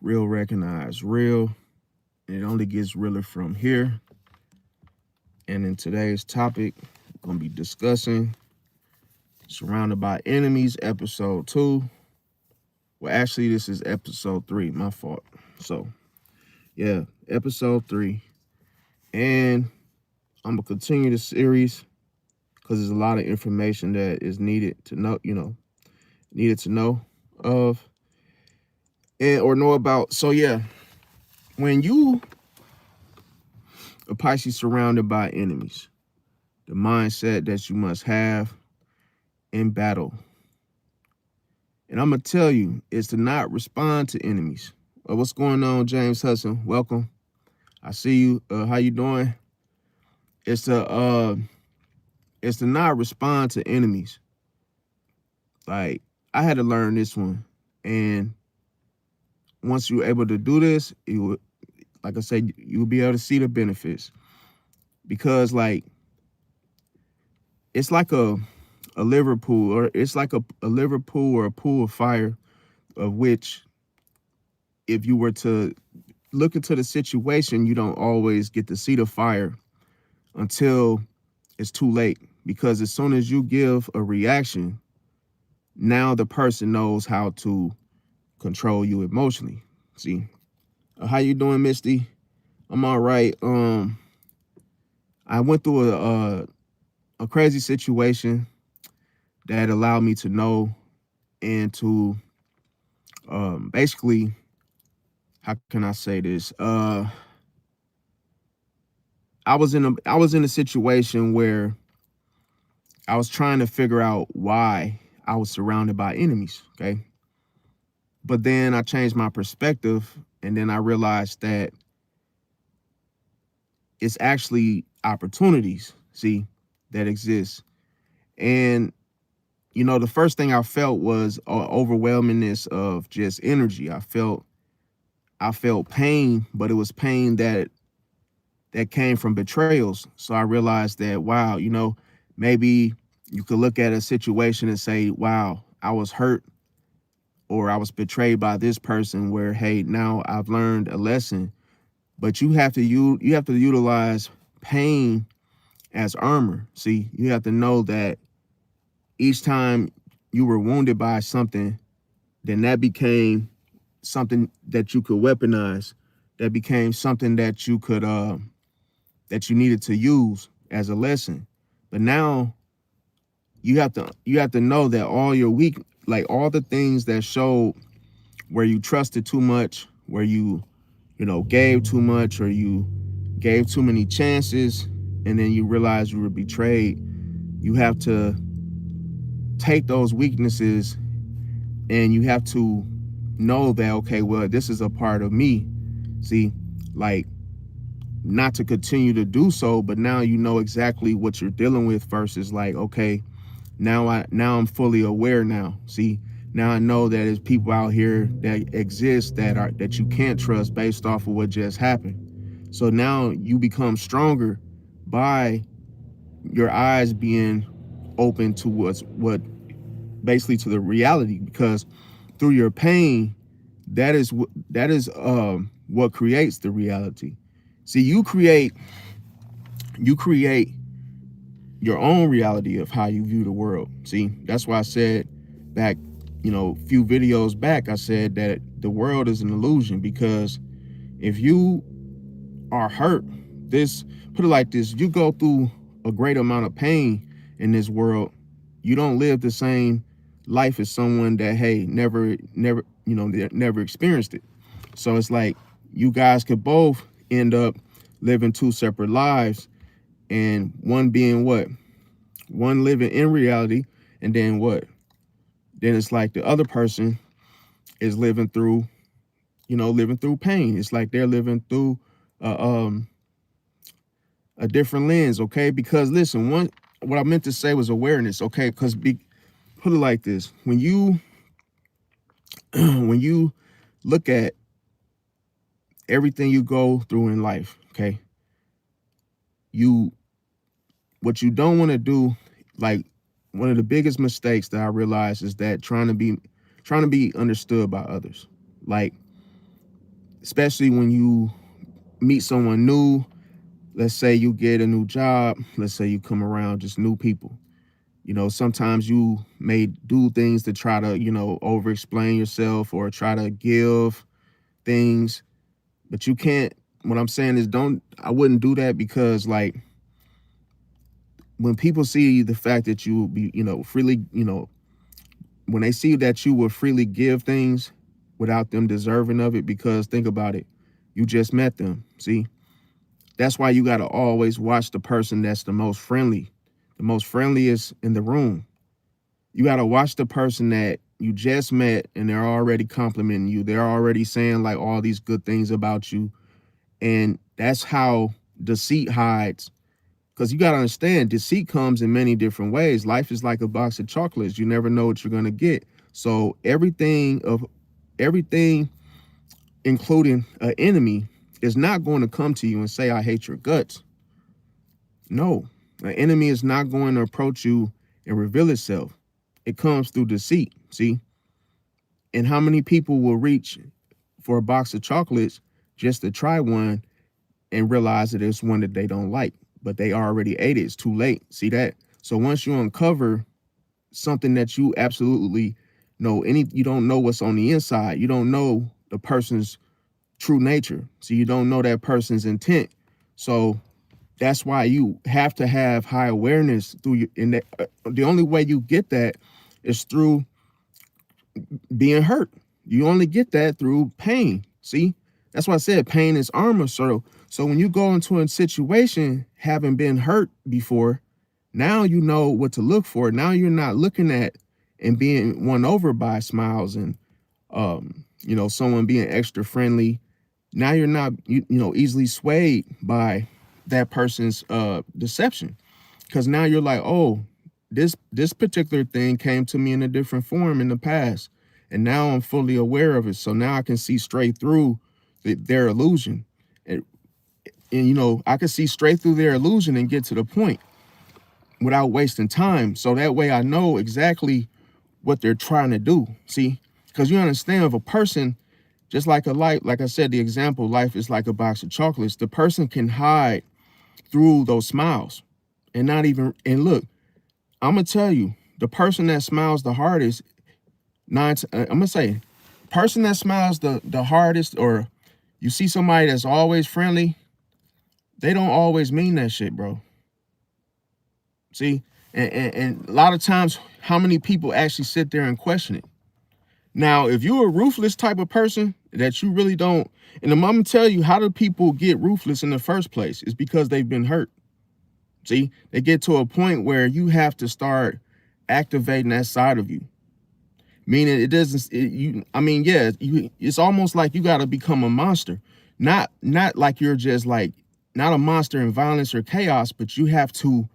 Real recognize real. And it only gets realer from here. And in today's topic, we're going to be discussing Surrounded by Enemies, episode 2. Well, actually, this is episode 3. My fault. So, yeah, episode 3. And I'm going to continue the series because there's a lot of information that is needed to know, needed to know of and or know about. So, yeah, when you a Pisces surrounded by enemies, the mindset that you must have in battle. And I'm going to tell you is to not respond to enemies. What's going on, James Hudson? Welcome. I see you. How you doing? It's to not respond to enemies. Like, I had to learn this one. And once you're able to do this, you will, like I said, you'll be able to see the benefits. Because like it's like a Liverpool, or it's like a Liverpool or a pool of fire, of which if you were to look into the situation, you don't always get to see the fire until it's too late. Because as soon as you give a reaction, now the person knows how to control you emotionally. See, how you doing, Misty? I'm all right. I went through a crazy situation that allowed me to know and to basically, how can I say this? I was in a situation where I was trying to figure out why I was surrounded by enemies, okay? But then I changed my perspective, and then I realized that it's actually opportunities, see, that exist. And the first thing I felt was overwhelmingness of just energy. I felt pain, but it was pain that came from betrayals. So I realized that, wow, maybe you could look at a situation and say, wow, I was hurt or I was betrayed by this person, where, hey, now I've learned a lesson. But you have to utilize pain as armor. See, you have to know that each time you were wounded by something, then that became something that you could weaponize. That became something that you could that you needed to use as a lesson. But now you have to know that all your like all the things that showed where you trusted too much, where you gave too much, or you gave too many chances, and then you realize you were betrayed. You have to take those weaknesses and you have to know that, okay, well, this is a part of me. See, like, not to continue to do so, but now you know exactly what you're dealing with, versus like, okay, now I'm fully aware now. See, now I know that there's people out here that exist that you can't trust based off of what just happened. So now you become stronger by your eyes being open to what basically to the reality, because through your pain, that is what creates the reality. See, you create your own reality of how you view the world. See, that's why I said back, a few videos back, I said that the world is an illusion. Because if you are hurt, put it like this, you go through a great amount of pain in this world, you don't live the same life as someone that, hey, never experienced it. So it's like you guys could both end up living two separate lives, and one being what? One living in reality, and then what? Then it's like the other person is living through pain. It's like they're living through uh, um a different lens, okay? Because listen, what I meant to say was awareness, okay? Because put it like this: when you when you look at everything you go through in life, okay, you what you don't want to do, like, one of the biggest mistakes that I realized is that trying to be understood by others. Like, especially when you meet someone new. Let's say you get a new job. Let's say you come around just new people. Sometimes you may do things to try to, over explain yourself or try to give things, but you can't. What I'm saying is, I wouldn't do that, because like when people see the fact that you will be, freely, when they see that you will freely give things without them deserving of it, because think about it, you just met them. See, that's why you got to always watch the person that's the most friendliest in the room. You got to watch the person that you just met and they're already complimenting you. They're already saying like all these good things about you. And that's how deceit hides. Because you got to understand, deceit comes in many different ways. Life is like a box of chocolates. You never know what you're going to get. So everything, including an enemy, is not going to come to you and say, I hate your guts. No, an enemy is not going to approach you and reveal itself. It comes through deceit. See? And how many people will reach for a box of chocolates just to try one and realize that it's one that they don't like, but they already ate it. It's too late. See that? So once you uncover something that you absolutely know, you don't know what's on the inside. You don't know the person's true nature. So you don't know that person's intent. So that's why you have to have high awareness through your, in that, the only way you get that is through being hurt. You only get that through pain. See, that's why I said pain is armor. So when you go into a situation having been hurt before, now you know what to look for. Now you're not looking at and being won over by smiles and someone being extra friendly. Now you're not easily swayed by that person's deception, because now you're like, oh, this particular thing came to me in a different form in the past, and now I'm fully aware of it. So now I can see straight through their illusion, and I can see straight through their illusion and get to the point without wasting time. So that way I know exactly what they're trying to do. See, because you understand, if a person, just like a life, like I said, the example, life is like a box of chocolates. The person can hide through those smiles and not even, and look, I'm gonna tell you, the person that smiles the hardest, I'm gonna say, person that smiles the hardest, or you see somebody that's always friendly, they don't always mean that shit, bro. See, and a lot of times, how many people actually sit there and question it? Now, if you're a ruthless type of person that you really don't, and I'm gonna tell you, how do people get ruthless in the first place? It's because they've been hurt. See, they get to a point where you have to start activating that side of you. Meaning it doesn't, it's almost like you got to become a monster. Not like you're just like, not a monster in violence or chaos, but you have to,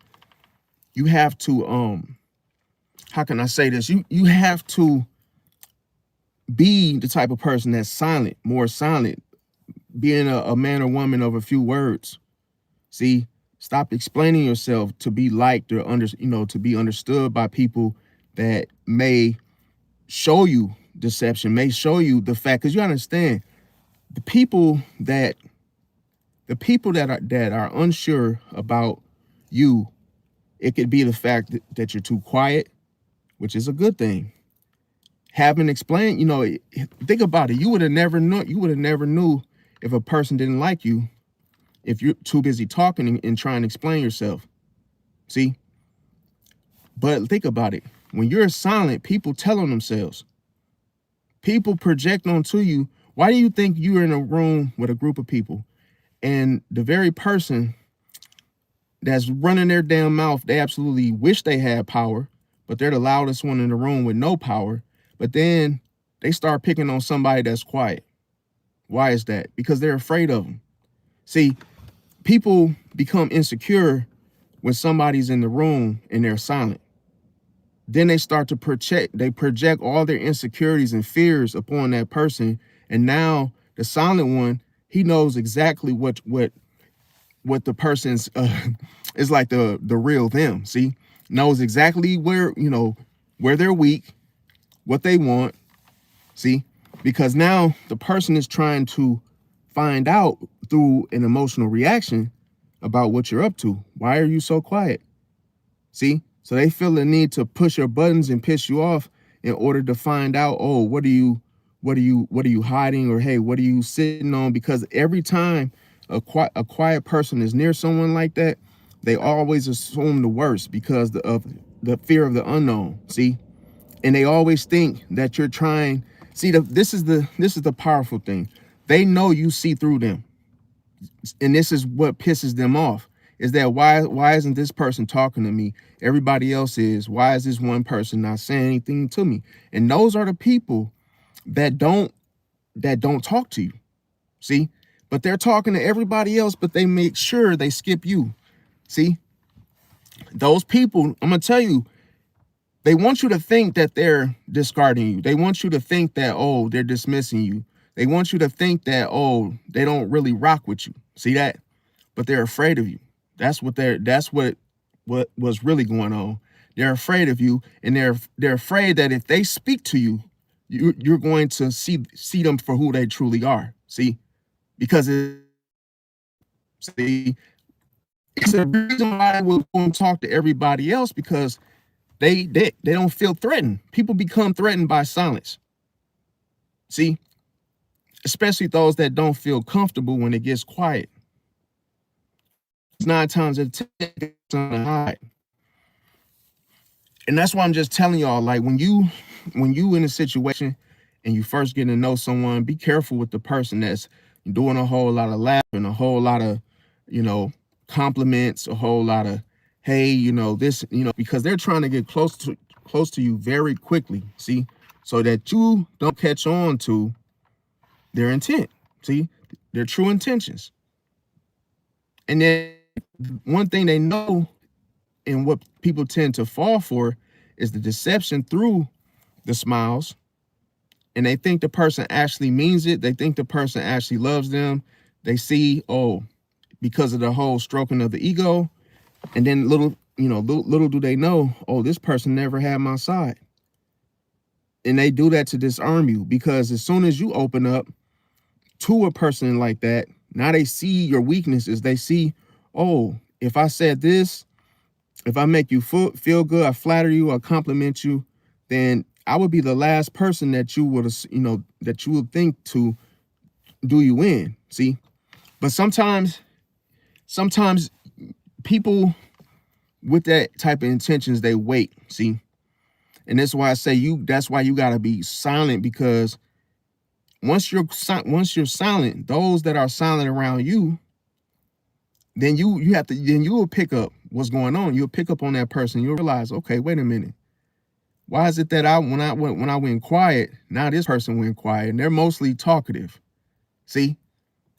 how can I say this? You have to be the type of person that's silent, more silent, being a man or woman of a few words. See, stop explaining yourself to be liked or to be understood by people that may show you deception, may show you the fact, because you understand, the people that are unsure about you, it could be the fact that you're too quiet, which is a good thing. Having explained, think about it. You would have never knew if a person didn't like you if you're too busy talking and trying to explain yourself. See? But think about it. When you're silent, people tell on themselves. People project onto you. Why do you think you're in a room with a group of people and the very person that's running their damn mouth, they absolutely wish they had power, but they're the loudest one in the room with no power, but then they start picking on somebody that's quiet? Why is that? Because they're afraid of them. See, people become insecure when somebody's in the room and they're silent. Then they start to project all their insecurities and fears upon that person. And now the silent one, he knows exactly what the person's is like, the real them. See, knows exactly where they're weak, what they want. See, because now the person is trying to find out through an emotional reaction about what you're up to. Why are you so quiet? See? So they feel the need to push your buttons and piss you off in order to find out, oh, what are you hiding? Or hey, what are you sitting on? Because every time a quiet person is near someone like that, they always assume the worst because of the fear of the unknown. See? And they always think that you're trying. See, this is the powerful thing. They know you see through them, and this is what pisses them off. Is that why isn't this person talking to me? Everybody else is. Why is this one person not saying anything to me? And those are the people that don't talk to you. See, but they're talking to everybody else, but they make sure they skip you. See, those people, I'm gonna tell you, they want you to think that they're discarding you. They want you to think that, oh, they're dismissing you. They want you to think that, oh, they don't really rock with you. See that? But they're afraid of you. That's what was really going on. They're afraid of you, and they're afraid that if they speak to you, you're going to see them for who they truly are. See? Because see, it's a reason why I will go and talk to everybody else, because they don't feel threatened. People become threatened by silence. See, especially those that don't feel comfortable when it gets quiet. 9 times out of 10, it's gonna hide. And that's why I'm just telling y'all, like when you in a situation and you first getting to know someone, be careful with the person that's doing a whole lot of laughing, a whole lot of, compliments, a whole lot of, hey, this, because they're trying to get close to you very quickly. See, so that you don't catch on to their intent. See, their true intentions. And then one thing they know, and what people tend to fall for, is the deception through the smiles. And they think the person actually means it. They think the person actually loves them. They see, oh, because of the whole stroking of the ego. And then little do they know, oh, this person never had my side. And they do that to disarm you, because as soon as you open up to a person like that, now they see your weaknesses. They see, oh, if I said this, if I make you feel good, I flatter you, I compliment you, then I would be the last person that you would, that you would think to do you in. See, but sometimes people with that type of intentions, they wait. See, and that's why I say that's why you gotta be silent, because once you're silent, those that are silent around you, then you will pick up what's going on. You'll pick up on that person. You'll realize, okay, wait a minute. Why is it that when I went quiet, now this person went quiet, and they're mostly talkative? See,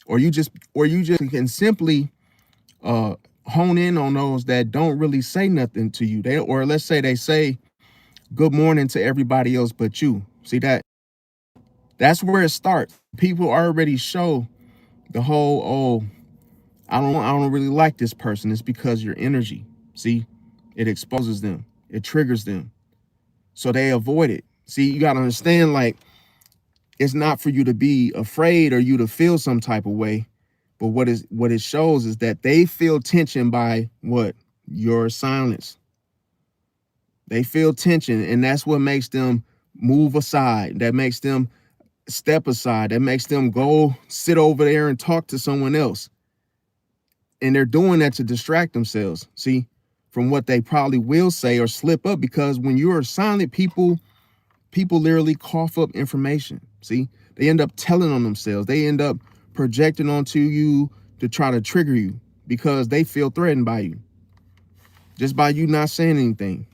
or you just can simply hone in on those that don't really say nothing to you. Or let's say they say good morning to everybody else but you. See that? That's where it starts. People already show the whole, oh, I don't really like this person. It's because your energy. See, it exposes them. It triggers them. So they avoid it. See, you got to understand, like, it's not for you to be afraid or you to feel some type of way. But what it shows is that they feel tension by what? Your silence. They feel tension, and that's what makes them move aside. That makes them step aside. That makes them go sit over there and talk to someone else. And they're doing that to distract themselves, see, from what they probably will say or slip up, because when you're silent, people literally cough up information. See, they end up telling on themselves. They end up projecting onto you to try to trigger you, because they feel threatened by you, just by you not saying anything.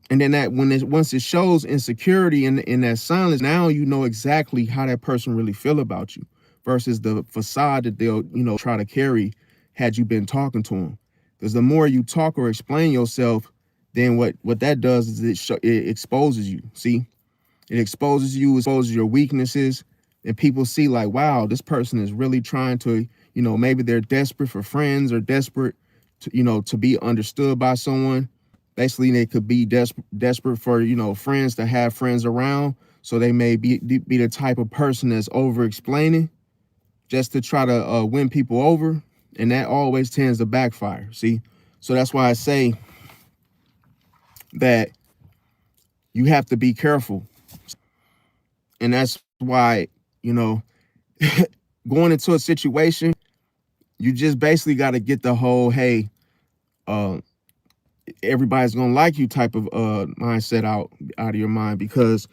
And then once it shows insecurity in that silence, now you know exactly how that person really feel about you, versus the facade that they'll try to carry had you been talking to them. Because the more you talk or explain yourself, then what that does is it exposes you. See, it exposes you, exposes your weaknesses, and people see, like, wow, this person is really trying to, maybe they're desperate for friends, or desperate to, to be understood by someone. Basically, they could be desperate for, friends, to have friends around. So they may be the type of person that's over explaining. just to try to win people over, and that always tends to backfire. See, so that's why I say that you have to be careful, and that's why, you know, going into a situation, you just basically got to get the whole hey, uh, everybody's gonna like you type of mindset out of your mind, because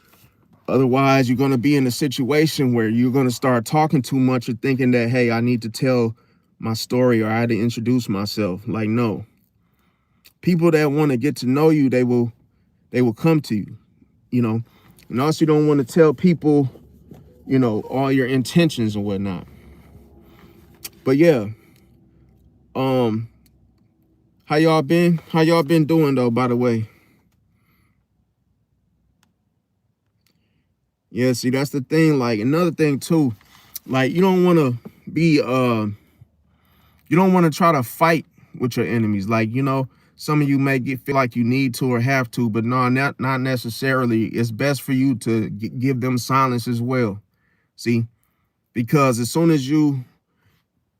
otherwise you're gonna be in a situation where you're gonna start talking too much or thinking that hey, I need to tell my story or I had to introduce myself. Like, no, people that want to get to know you, they will come to you, you know. And also, you don't want to tell people, you know, all your intentions and whatnot. But yeah, um, how y'all been? How y'all been doing though? By the way, yeah. See, that's the thing. Like another thing too, like you don't want to be you don't want to try to fight with your enemies. Like, you know, some of you may feel like you need to or have to, but no, not necessarily. It's best for you to give them silence as well. See, because as soon as you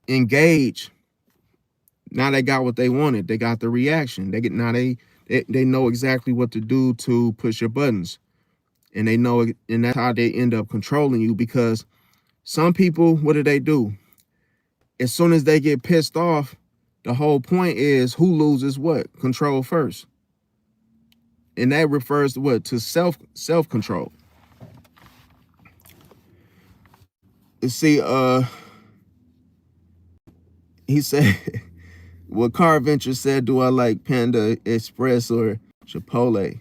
engage, now they got what they wanted. They got the reaction. They get now they know exactly what to do to push your buttons, and they know, and that's how they end up controlling you. Because some people, what do? As soon as they get pissed off, the whole point is who loses what? Control first. And that refers to what? To self-control. You see, he said, what Car Venture said, do I like Panda Express or Chipotle?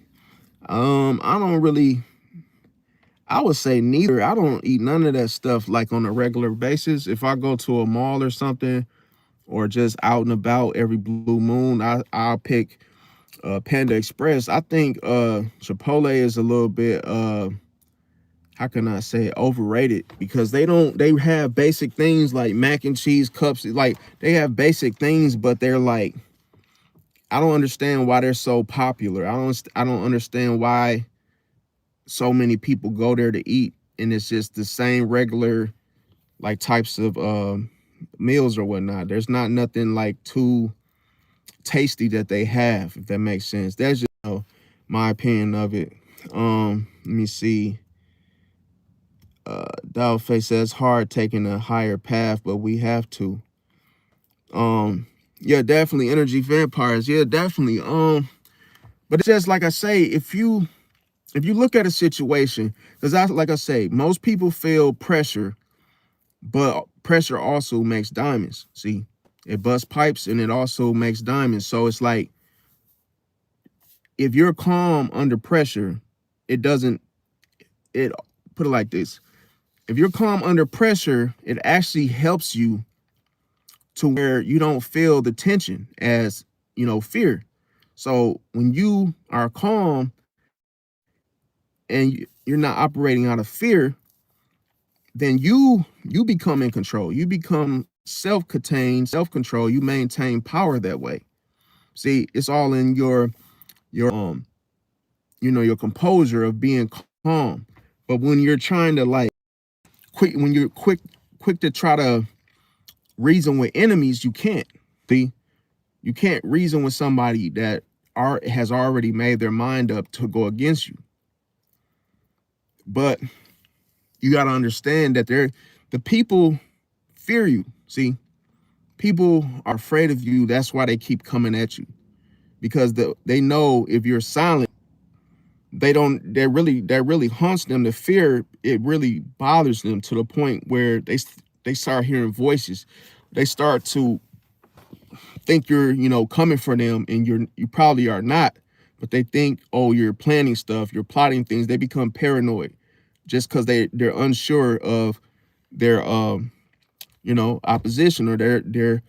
I don't really, I would say neither. I don't eat none of that stuff like on a regular basis. If I go to a mall or something, or just out and about every blue moon, I'll pick Panda Express. I think Chipotle is a little bit how can I say it, overrated, because they have basic things like mac and cheese cups. Like they have basic things, but they're like, I don't understand why they're so popular. I don't understand why so many people go there to eat, and it's just the same regular like types of meals or whatnot. There's not nothing like too tasty that they have, if that makes sense. That's just, you know, my opinion of it. Let me see. Dollface says hard taking a higher path, but we have to. Yeah, definitely energy vampires. Yeah, definitely. But it's just like I say, if you look at a situation, because like I say, most people feel pressure, but pressure also makes diamonds. See, it busts pipes and it also makes diamonds. So it's like, if you're calm under pressure, it doesn't, it put it like this. If you're calm under pressure, it actually helps you to where you don't feel the tension as, you know, fear. So when you are calm and you're not operating out of fear, then you become in control. You become self-contained, self-control. You maintain power that way. See, it's all in your you know, your composure of being calm. But when you're trying to like when you're quick to try to reason with enemies, you can't. See, you can't reason with somebody that has already made their mind up to go against you. But you got to understand that the people fear you. See, people are afraid of you. That's why they keep coming at you, because they know if you're silent, that really haunts them. The fear, it really bothers them to the point where they start hearing voices. They start to think you're, you know, coming for them, and you probably are not, but they think, oh, you're planning stuff, you're plotting things. They become paranoid just because they're unsure of their you know, opposition, or their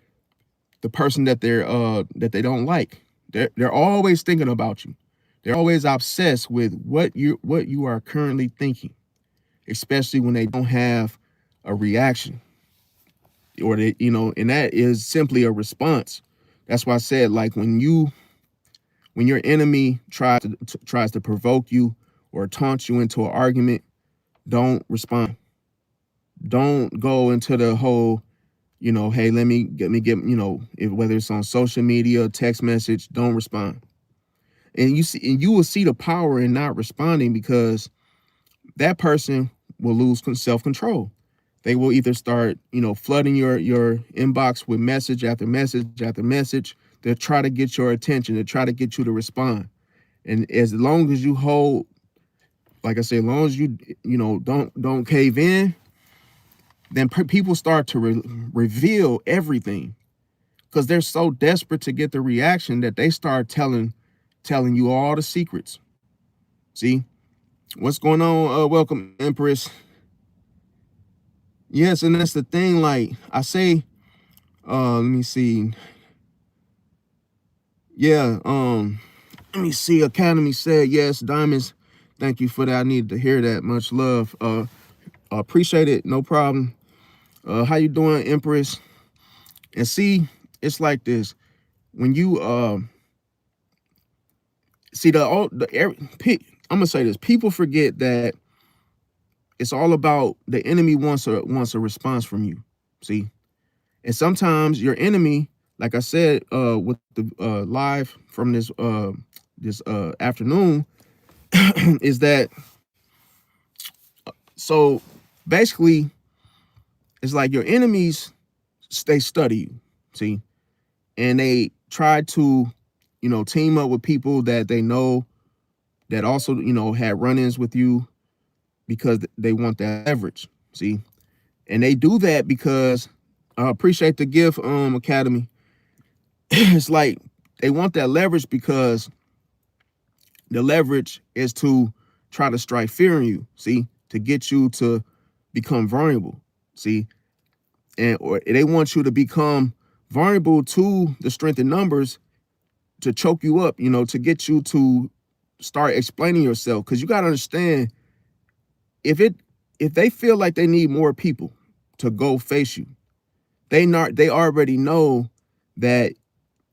the person that they don't like. They're always thinking about you. They're always obsessed with what you are currently thinking, especially when they don't have a reaction, or they, you know, and that is simply a response. That's why I said, like, when your enemy tries to provoke you or taunt you into an argument, don't respond. Don't go into the whole, hey, let me get, whether it's on social media, text message, don't respond. And you will see the power in not responding, because that person will lose self-control. They will either start, flooding your inbox with message after message after message. They'll try to get your attention. They'll try to get you to respond. And as long as you hold, like I said, as long as you don't cave in, then people start to reveal everything, because they're so desperate to get the reaction that they start telling you all the secrets. See what's going on? Welcome, Empress. Yes, and that's the thing. Like I say, let me see. Yeah, let me see. Academy said yes. Diamonds. Thank you for that. I needed to hear that. Much love. Appreciate it. No problem. How you doing, Empress? And see, it's like this. When you see I'm gonna say this. People forget that it's all about the enemy wants a response from you. See, and sometimes your enemy, like I said, with the live from this afternoon, is that so basically it's like your enemies, they study you, see, and they try to, team up with people that they know that also, had run-ins with you, because they want that leverage, see. And they do that because I appreciate the gift, Academy. It's like they want that leverage because the leverage is to try to strike fear in you, see, to get you to become vulnerable, see, or they want you to become vulnerable to the strength in numbers, to choke you up, to get you to start explaining yourself. Because you got to understand, if they feel like they need more people to go face you, they already know that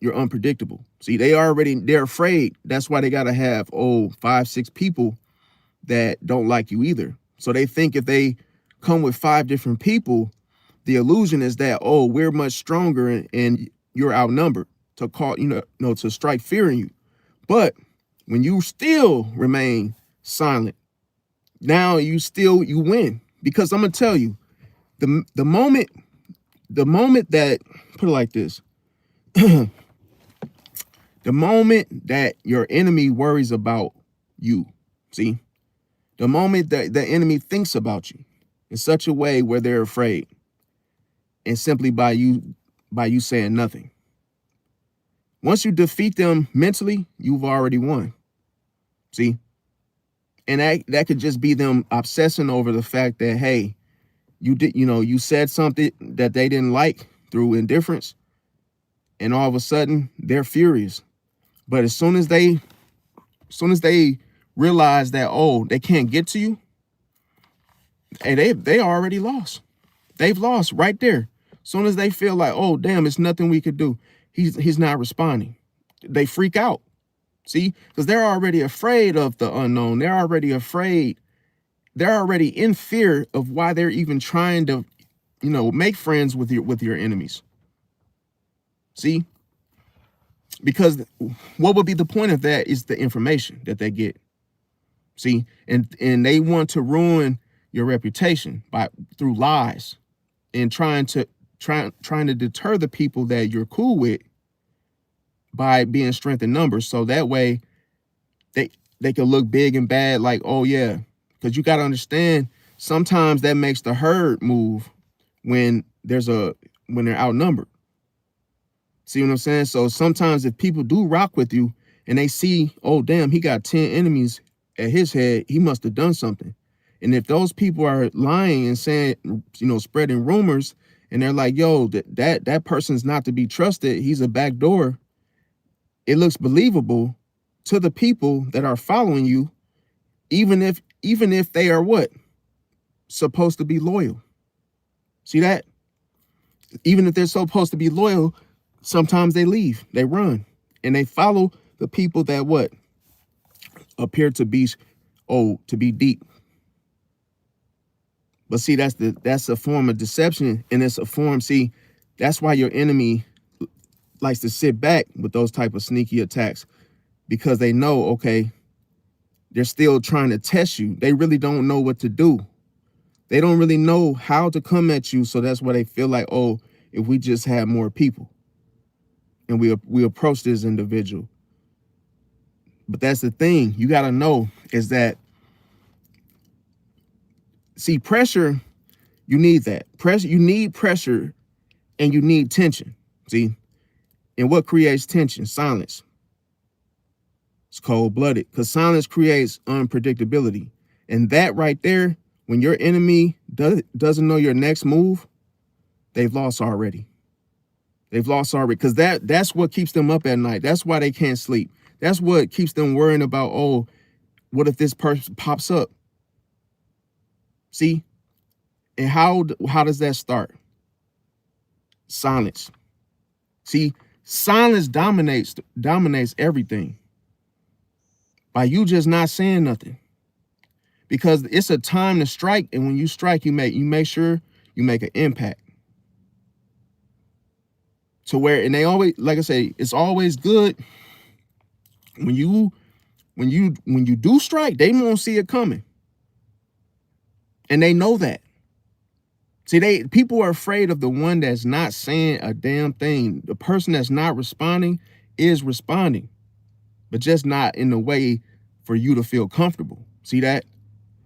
you're unpredictable. See, they're afraid. That's why they got to have 5, 6 people that don't like you either. So they think if they come with 5 different people, the illusion is that, we're much stronger and you're outnumbered, to call, to strike fear in you. But when you still remain silent, now you win. Because I'm gonna tell you, the moment that, put it like this, the moment that your enemy worries about you, see, the moment that the enemy thinks about you in such a way where they're afraid, and simply by you saying nothing, once you defeat them mentally, you've already won. See, and that could just be them obsessing over the fact that, hey, you said something that they didn't like through indifference, and all of a sudden they're furious. But as soon as they realize that, they can't get to you, and they already lost. They've lost right there. As soon as they feel like, damn, it's nothing we could do, he's not responding, they freak out. See, because they're already afraid of the unknown. They're already afraid. They're already in fear of why they're even trying to, make friends with your enemies. See, because what would be the point of that is the information that they get. See, and they want to ruin your reputation through lies, and trying to deter the people that you're cool with by being strength in numbers. So that way they can look big and bad, like, yeah. Because you got to understand, sometimes that makes the herd move when they're outnumbered. See what I'm saying? So sometimes if people do rock with you and they see, damn, he got 10 enemies at his head, he must have done something. And if those people are lying and saying, spreading rumors, and they're like, yo, that person's not to be trusted, he's a backdoor, it looks believable to the people that are following you, even if they are what? Supposed to be loyal. See that? Even if they're supposed to be loyal, sometimes they leave, they run, and they follow the people that what? Appear to be deep. But see, that's a form of deception, and it's a form. See, that's why your enemy likes to sit back with those type of sneaky attacks, because they know, okay, they're still trying to test you. They really don't know what to do. They don't really know how to come at you. So that's why they feel like, oh, if we just have more people and we approach this individual. But that's the thing you got to know is that, see, pressure, you need that. Pressure, you need pressure and you need tension. See, and what creates tension? Silence. It's cold-blooded because silence creates unpredictability. And that right there, when your enemy doesn't know your next move, they've lost already. They've lost already because that's what keeps them up at night. That's why they can't sleep. That's what keeps them worrying about, oh, what if this person pops up? See? And how does that start? Silence. See, silence dominates everything. By you just not saying nothing. Because it's a time to strike, and when you strike, you make sure you make an impact. To where, and they always, like I say, it's always good when you do strike, they won't see it coming. And they know that. See, people are afraid of the one that's not saying a damn thing. The person that's not responding is responding, but just not in a way for you to feel comfortable. See that?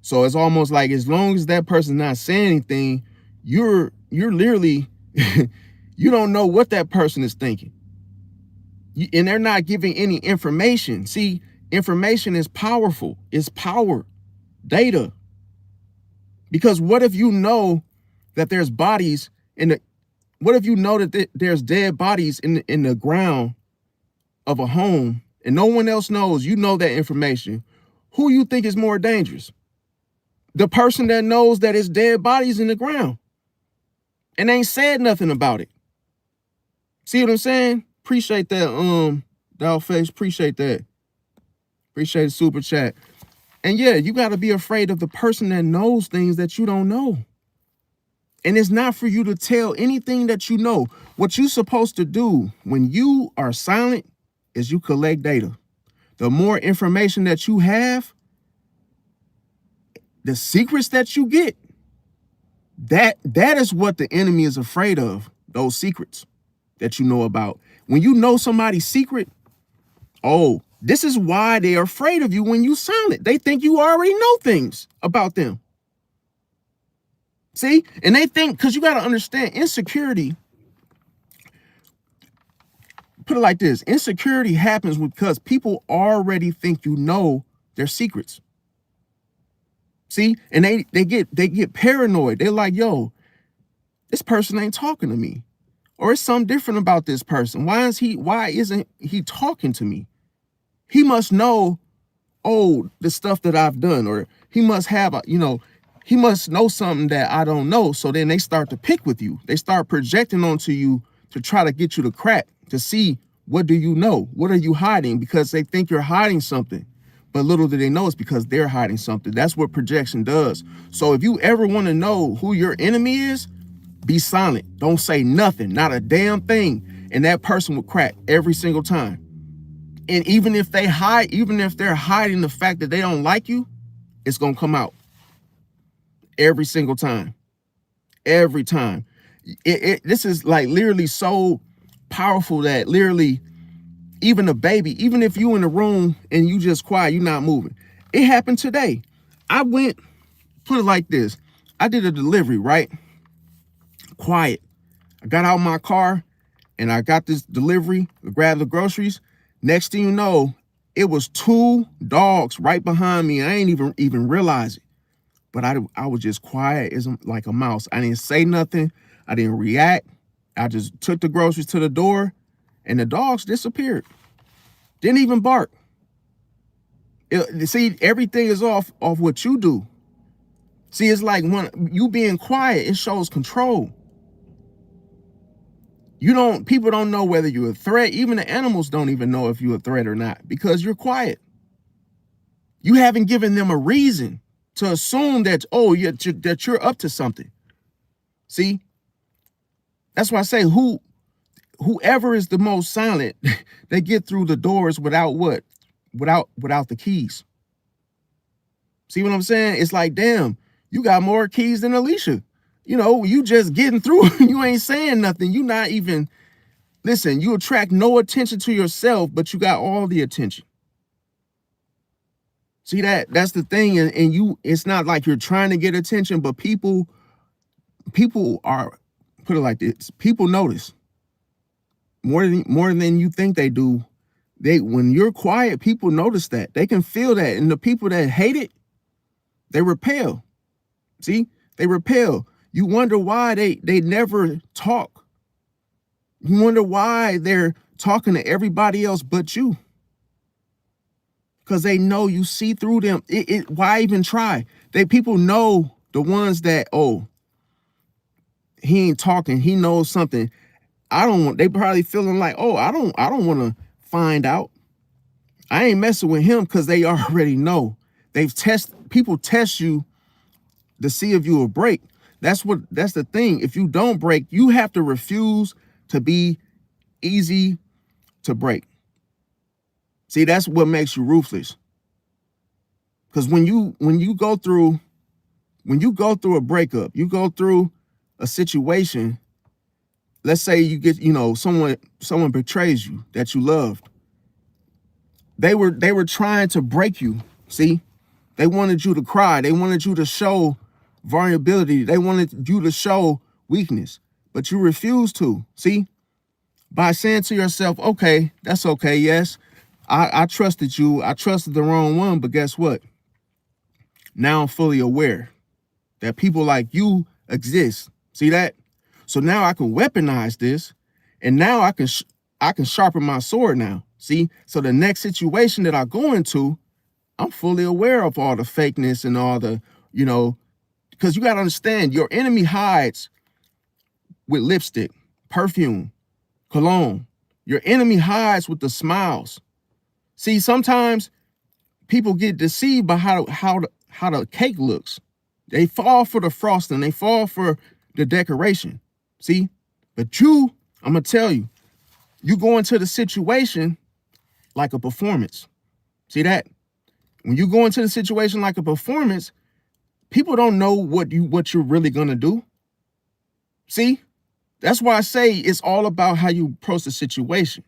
So it's almost like as long as that person's not saying anything, you're literally, you don't know what that person is thinking. And they're not giving any information. See, information is powerful. It's power, data. Because what if you know that there's bodies what if you know that there's dead bodies in the ground of a home and no one else knows, you know that information. Who you think is more dangerous? The person that knows that it's dead bodies in the ground and ain't said nothing about it. See what I'm saying? Appreciate that, Dollface. Appreciate that. Appreciate the super chat. And yeah, you got to be afraid of the person that knows things that you don't know. And it's not for you to tell anything that you know. What you're supposed to do when you are silent is you collect data. The more information that you have, the secrets that you get, that is what the enemy is afraid of, those secrets that you know about. When you know somebody's secret, oh, this is why they are afraid of you when you silent. They think you already know things about them. See? And they think, because you got to understand, insecurity, put it like this, insecurity happens because people already think you know their secrets. See? And they get paranoid. They're like, yo, this person ain't talking to me. Or it's something different about this person. Why isn't he talking to me? He must know, oh, the stuff that I've done, or he must have, he must know something that I don't know. So then they start to pick with you. They start projecting onto you to try to get you to crack, to see, what do you know? What are you hiding? Because they think you're hiding something. But little do they know it's because they're hiding something. That's what projection does. So if you ever want to know who your enemy is, be silent. Don't say nothing, not a damn thing. And that person will crack every single time. And even if they're hiding the fact that they don't like you, it's going to come out every single time. Every time. This is like literally so powerful that literally even a baby, even if you in the room and you just quiet, you're not moving. It happened today. Put it like this. I did a delivery, right? Quiet. I got out of my car and I got this delivery, grabbed the groceries. Next thing you know, it was 2 dogs right behind me. I ain't even realize it. But I was just quiet as like a mouse. I didn't say nothing. I didn't react. I just took the groceries to the door and the dogs disappeared. Didn't even bark. See, everything is off what you do. See, it's like when you being quiet, it shows control. People don't know whether you're a threat. Even the animals don't even know if you're a threat or not because you're quiet. You haven't given them a reason. to assume that, oh, that you're up to something. See, that's why I say whoever is the most silent, they get through the doors without what? Without the keys. See what I'm saying? It's like, damn, you got more keys than Alicia. You know, you just getting through. You ain't saying nothing. You not even, listen, you attract no attention to yourself, but you got all the attention. See that's the thing. And you, it's not like you're trying to get attention, but people are, put it like this, people notice more than you think they do. When you're quiet, people notice that. They can feel that. And the people that hate it, they repel. See, they repel. You wonder why they never talk. You wonder why they're talking to everybody else but you. Because they know you see through them. Why even try? People know the ones that, oh, he ain't talking, he knows something. They probably feeling like, oh, I don't want to find out. I ain't messing with him, because they already know. People test you to see if you will break. That's the thing. If you don't break, you have to refuse to be easy to break. See, that's what makes you ruthless. Because when you go through a breakup, you go through a situation, let's say you get, someone betrays you that you loved. They were trying to break you. See, they wanted you to cry. They wanted you to show vulnerability. They wanted you to show weakness, but you refused to. See, by saying to yourself, okay, that's okay. Yes, I trusted you. I trusted the wrong one, but guess what? Now I'm fully aware that people like you exist. See that? So now I can weaponize this, and now I can sharpen my sword now. See? So the next situation that I go into, I'm fully aware of all the fakeness and all the, because you got to understand, your enemy hides with lipstick, perfume, cologne. Your enemy hides with the smiles. See, sometimes people get deceived by how the cake looks. They fall for the frosting. They fall for the decoration. See, but I'm gonna tell you, you go into the situation like a performance. See that? When you go into the situation like a performance, people don't know what you're really gonna do. See, that's why I say it's all about how you approach the situation.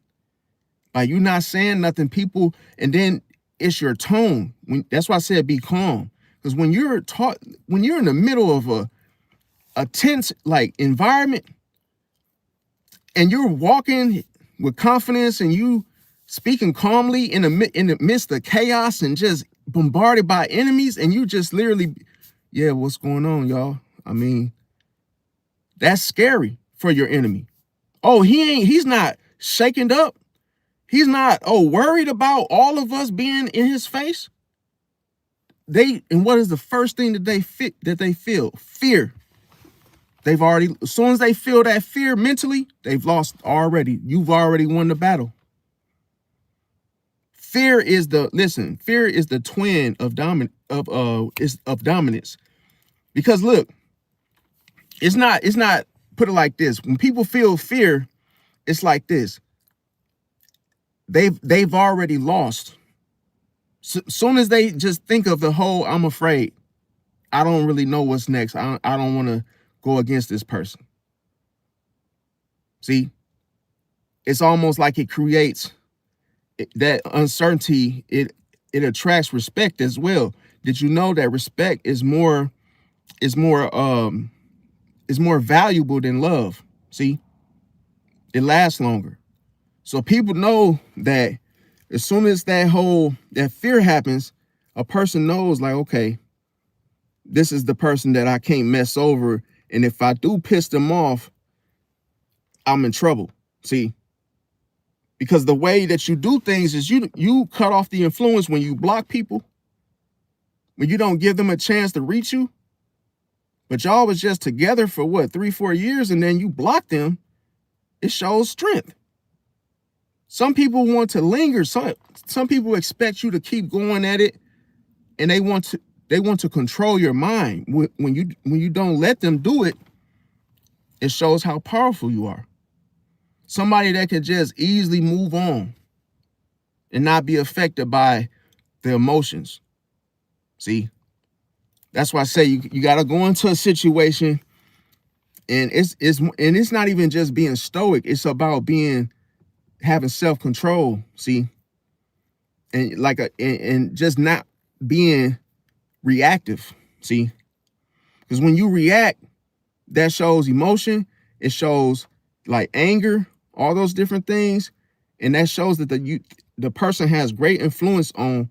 By you not saying nothing, people, and then it's your tone. That's why I said be calm. Because when you're in the middle of a tense like environment, and you're walking with confidence and you speaking calmly in the midst of chaos and just bombarded by enemies, and you just literally, yeah, what's going on, y'all? I mean, that's scary for your enemy. Oh, he's not shaken up. He's not, worried about all of us being in his face. And what is the first thing that they feel? Fear. As soon as they feel that fear mentally, they've lost already. You've already won the battle. Fear is the twin of dominance. Because look, it's not, put it like this. When people feel fear, it's like this. They've already lost. Soon as they just think of the whole, I'm afraid, I don't really know what's next. I don't want to go against this person. See, it's almost like it creates that uncertainty. It attracts respect as well. Did you know that respect is more valuable than love? See, it lasts longer. So people know that as soon as that fear happens, a person knows like, okay, this is the person that I can't mess over. And if I do piss them off, I'm in trouble. See, because the way that you do things is you cut off the influence when you block people, when you don't give them a chance to reach you. But y'all was just together for what, 3-4 years, and then you block them. It shows strength. Some people want to linger. Some people expect you to keep going at it, and they want They want to control your mind. When you don't let them do it, it shows how powerful you are. Somebody that can just easily move on and not be affected by the emotions. See, that's why I say you got to go into a situation, and it's not even just being stoic. It's about having self-control. See, and and just not being reactive. See, because when you react, that shows emotion. It shows like anger, all those different things, and that shows that the person has great influence on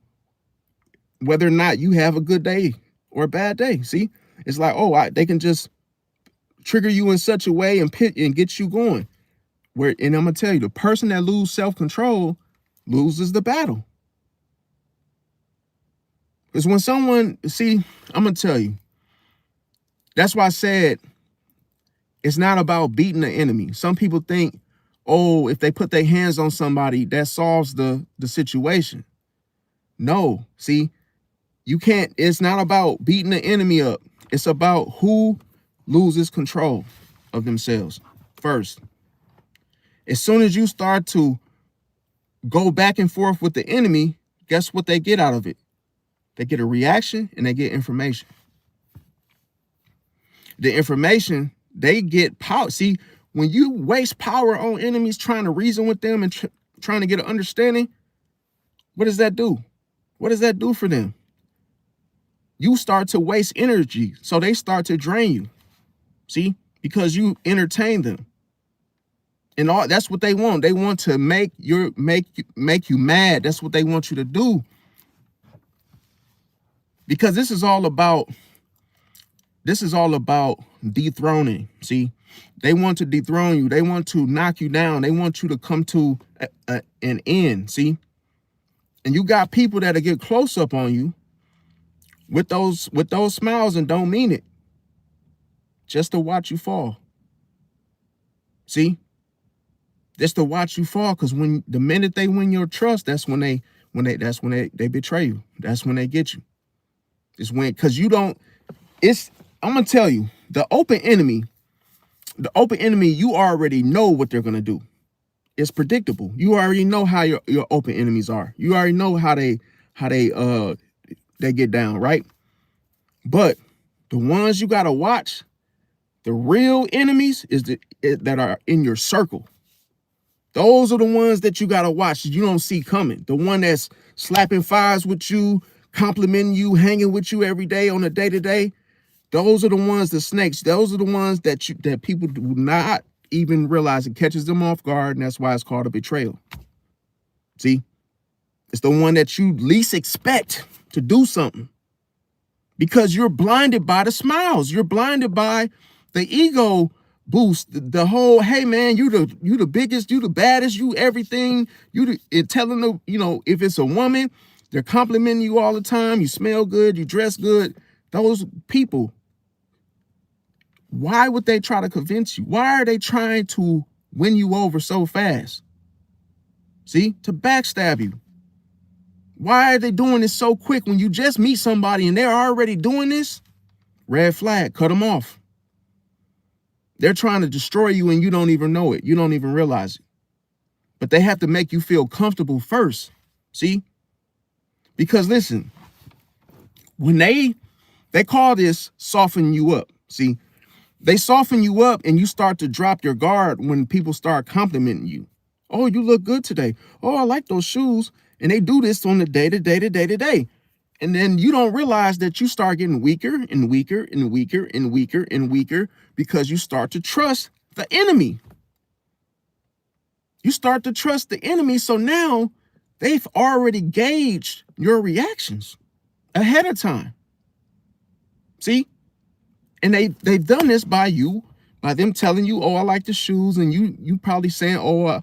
whether or not you have a good day or a bad day. See, it's like, they can just trigger you in such a way and get you going. And I'm gonna tell you, the person that loses self-control loses the battle. Because when someone, I'm gonna tell you, that's why I said it's not about beating the enemy. Some people think, if they put their hands on somebody, that solves the situation. No, see, you can't. It's not about beating the enemy up. It's about who loses control of themselves first. As soon as you start to go back and forth with the enemy, guess what they get out of it? They get a reaction and they get information. The information, they get power. See, when you waste power on enemies trying to reason with them and trying to get an understanding, what does that do? What does that do for them? You start to waste energy, so they start to drain you. See, because you entertain them. And that's what they want. They want to make you mad. That's what they want you to do. Because this is all about dethroning. See, they want to dethrone you. They want to knock you down. They want you to come to an end. See, and you got people that'll get close up on you with those smiles and don't mean it, just to watch you fall. See, just to watch you fall. Because the minute they win your trust, that's when they betray you. That's when they get you. It's because you don't. I'm gonna tell you, the open enemy, you already know what they're gonna do. It's predictable. You already know how your open enemies are. You already know how they get down, right? But the ones you gotta watch, the real enemies that are in your circle. Those are the ones that you gotta watch. You don't see coming. The one that's slapping fives with you, complimenting you, hanging with you every day on a day-to-day. Those are the ones, the snakes. Those are the ones that people do not even realize. It catches them off guard, and that's why it's called a betrayal. See, it's the one that you least expect to do something, because you're blinded by the smiles. You're blinded by the ego boost. The whole, hey man, you the biggest, you the baddest, you everything. Telling them, if it's a woman, they're complimenting you all the time. You smell good, you dress good. Those people, why would they try to convince you? Why are they trying to win you over so fast? See, to backstab you. Why are they doing this so quick when you just meet somebody and they're already doing this? Red flag, cut them off. They're trying to destroy you and you don't even know it. You don't even realize it. But they have to make you feel comfortable first. See? Because listen, when they call this soften you up. See, they soften you up and you start to drop your guard when people start complimenting you. Oh, you look good today. Oh, I like those shoes. And they do this on the day. And then you don't realize that you start getting weaker and weaker and weaker and weaker and weaker, because you start to trust the enemy. You start to trust the enemy. So now they've already gauged your reactions ahead of time. See? And they've done this by them telling you, oh, I like the shoes. And you probably saying, oh,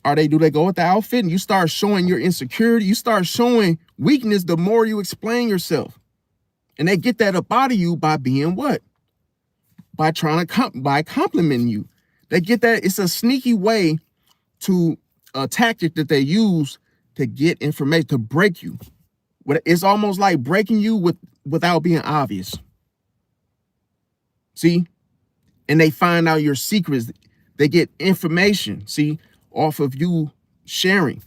do they go with the outfit? And you start showing your insecurity. You start showing weakness the more you explain yourself. And they get that up out of you by being what? By by complimenting you. They get that. It's a sneaky way to a tactic that they use to get information, to break you. It's almost like breaking you without being obvious. See? And they find out your secrets. They get information, see, off of you sharing.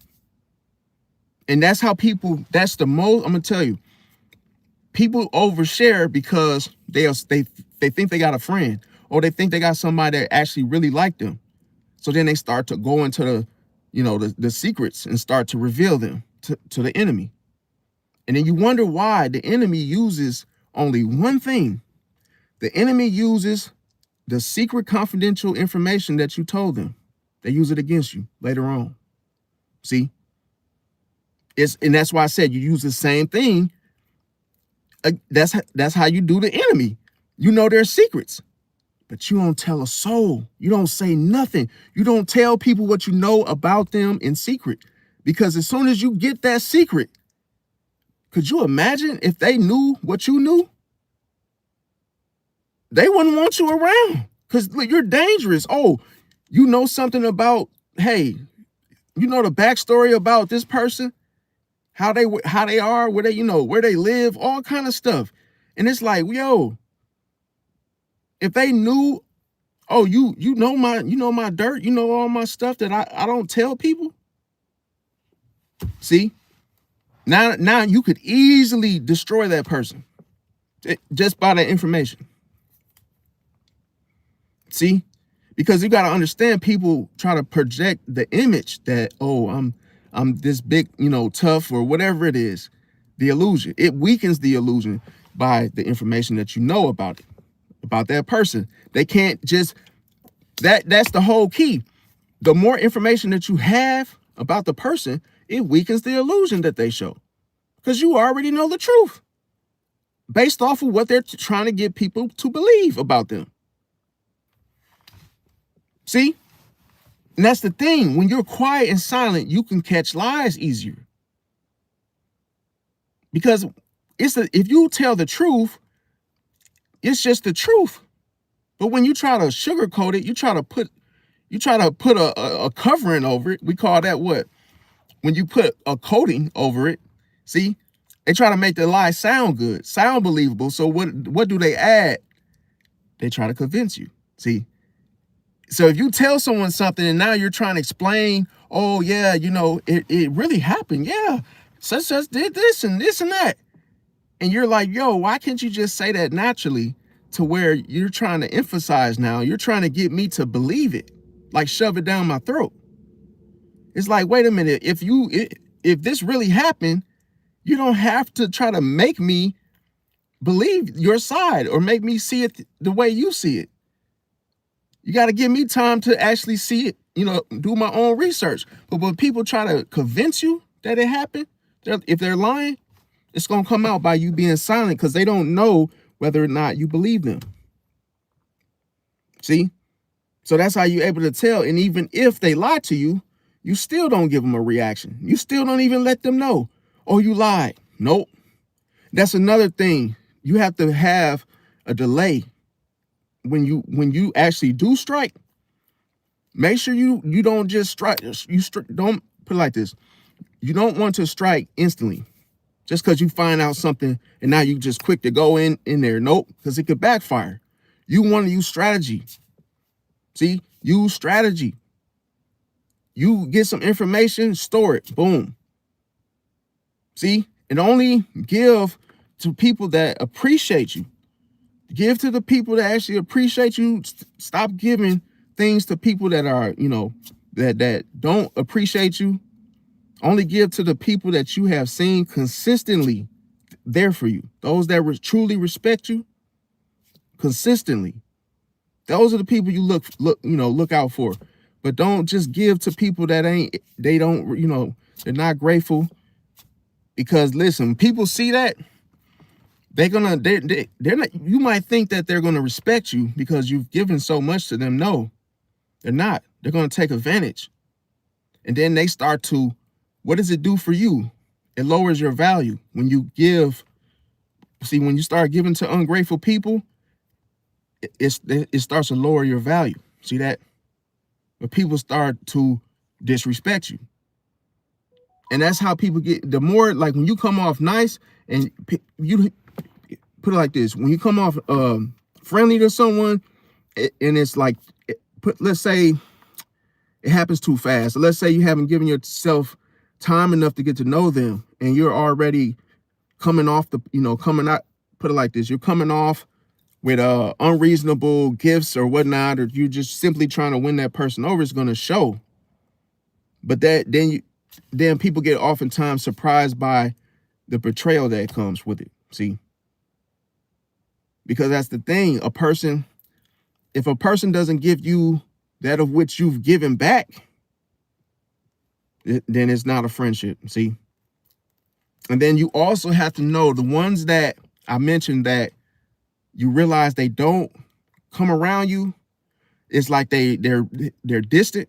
And that's how people, that's the most, I'm gonna tell you, people overshare because they think they got a friend, or they think they got somebody that actually really like them. So then they start to go into the secrets and start to reveal them to the enemy. And then you wonder why the enemy uses only one thing. The enemy uses the secret confidential information that you told them. They use it against you later on. See? And that's why I said you use the same thing. That's how you do the enemy. You know their secrets, but you don't tell a soul. You don't say nothing. You don't tell people what you know about them in secret. Because as soon as you get that secret, could you imagine if they knew what you knew? They wouldn't want you around because you're dangerous. Oh, you know something about, hey, you know the backstory about this person, how they are, where they live, all kind of stuff. And it's like, yo, if they knew, oh, you know my dirt, you know all my stuff that I don't tell people. See, now you could easily destroy that person just by that information. See, because you got to understand, people try to project the image that, oh, I'm this big, tough or whatever it is. The illusion, it weakens the illusion by the information that you know about it, about that person. They can't just, that's the whole key. The more information that you have about the person, it weakens the illusion that they show, because you already know the truth based off of what they're trying to get people to believe about them. See? And that's the thing. When you're quiet and silent, you can catch lies easier. Because if you tell the truth, it's just the truth. But when you try to sugarcoat it, you try to put a covering over it. We call that what? When you put a coating over it, see? They try to make the lie sound good, sound believable. So what do they add? They try to convince you. See? So if you tell someone something and now you're trying to explain, oh yeah, it really happened. Yeah, such did this and that. And you're like, yo, why can't you just say that naturally, to where you're trying to emphasize now, you're trying to get me to believe it, like shove it down my throat. It's like, wait a minute, if this really happened, you don't have to try to make me believe your side or make me see it the way you see it. You got to give me time to actually see it, do my own research. But when people try to convince you that it happened, if they're lying, it's going to come out by you being silent, because they don't know whether or not you believe them. See? So that's how you're able to tell. And even if they lie to you, you still don't give them a reaction. You still don't even let them know, oh, you lied. Nope. That's another thing. You have to have a delay. When you actually do strike, make sure you don't just strike. Don't put it like this. You don't want to strike instantly, just because you find out something and now you just quick to go in there. Nope, because it could backfire. You want to use strategy. See, use strategy. You get some information, store it. Boom. See, and only give to people that appreciate you. Give to the people that actually appreciate you. Stop giving things to people that are, that don't appreciate you. Only give to the people that you have seen consistently there for you. Those that truly respect you consistently. Those are the people you look out for. But don't just give to people that they're not grateful. Because listen, people see that, they're not, you might think that they're gonna respect you because you've given so much to them. No, they're not. They're gonna take advantage. And then they start to, what does it do for you? It lowers your value when you give. See, when you start giving to ungrateful people, it starts to lower your value. See that? But people start to disrespect you. And that's how people get, the more, like when you come off nice and put it like this: when you come off friendly to someone, and it's like, let's say it happens too fast. So let's say you haven't given yourself time enough to get to know them, and you're already coming off the, coming out. Put it like this: you're coming off with unreasonable gifts or whatnot, or you're just simply trying to win that person over. It's going to show. But then people get oftentimes surprised by the betrayal that comes with it. See, because that's the thing. If a person doesn't give you that of which you've given back, then it's not a friendship. See, and then you also have to know the ones that I mentioned that you realize they don't come around you. It's like they're distant.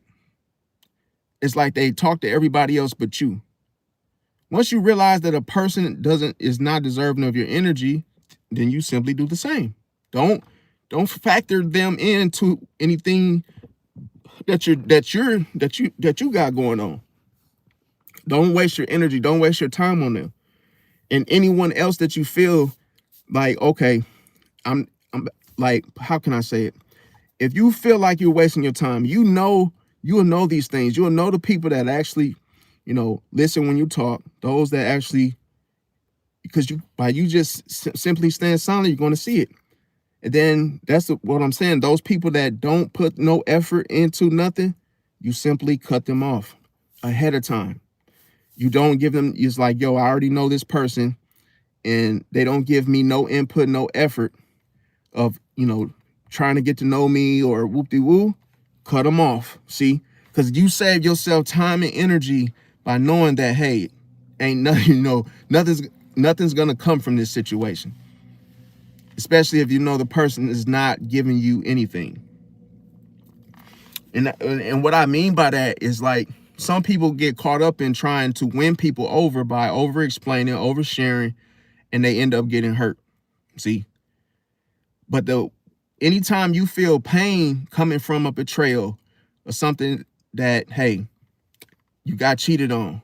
It's like they talk to everybody else but you. Once you realize that a person is not deserving of your energy, then you simply do the same. Don't factor them into anything that you got going on. Don't waste your energy. Don't waste your time on them. And anyone else that you feel like, okay, I'm like, how can I say it? If you feel like you're wasting your time, you'll know these things. You'll know the people that actually, listen when you talk, those that actually, because by you just simply stand silent, you're going to see it. And then that's what I'm saying. Those people that don't put no effort into nothing, you simply cut them off ahead of time. You don't give them, it's like, yo, I already know this person, and they don't give me no input, no effort of, trying to get to know me or whoop-de-woo. Cut them off. See, because you save yourself time and energy by knowing that, hey, ain't nothing, nothing's gonna come from this situation. Especially if you know the person is not giving you anything. And what I mean by that is, like, some people get caught up in trying to win people over by over-explaining, oversharing, and they end up getting hurt. See? But anytime you feel pain coming from a betrayal or something that, hey, you got cheated on,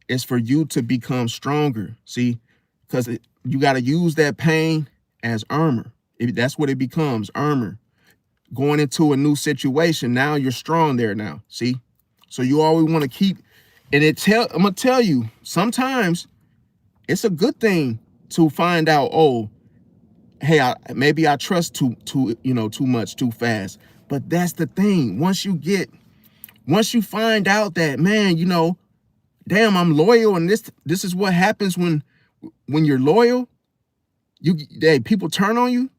it's for you to become stronger. See? Because you got to use that pain as armor. That's what it becomes, armor. Going into a new situation, now you're strong there now. See? So you always want to keep, and I'm gonna tell you, sometimes it's a good thing to find out, oh, hey, maybe I trust too much too fast. But that's the thing. Once you find out that, man, damn, I'm loyal, and this is what happens when you're loyal. People turn on you.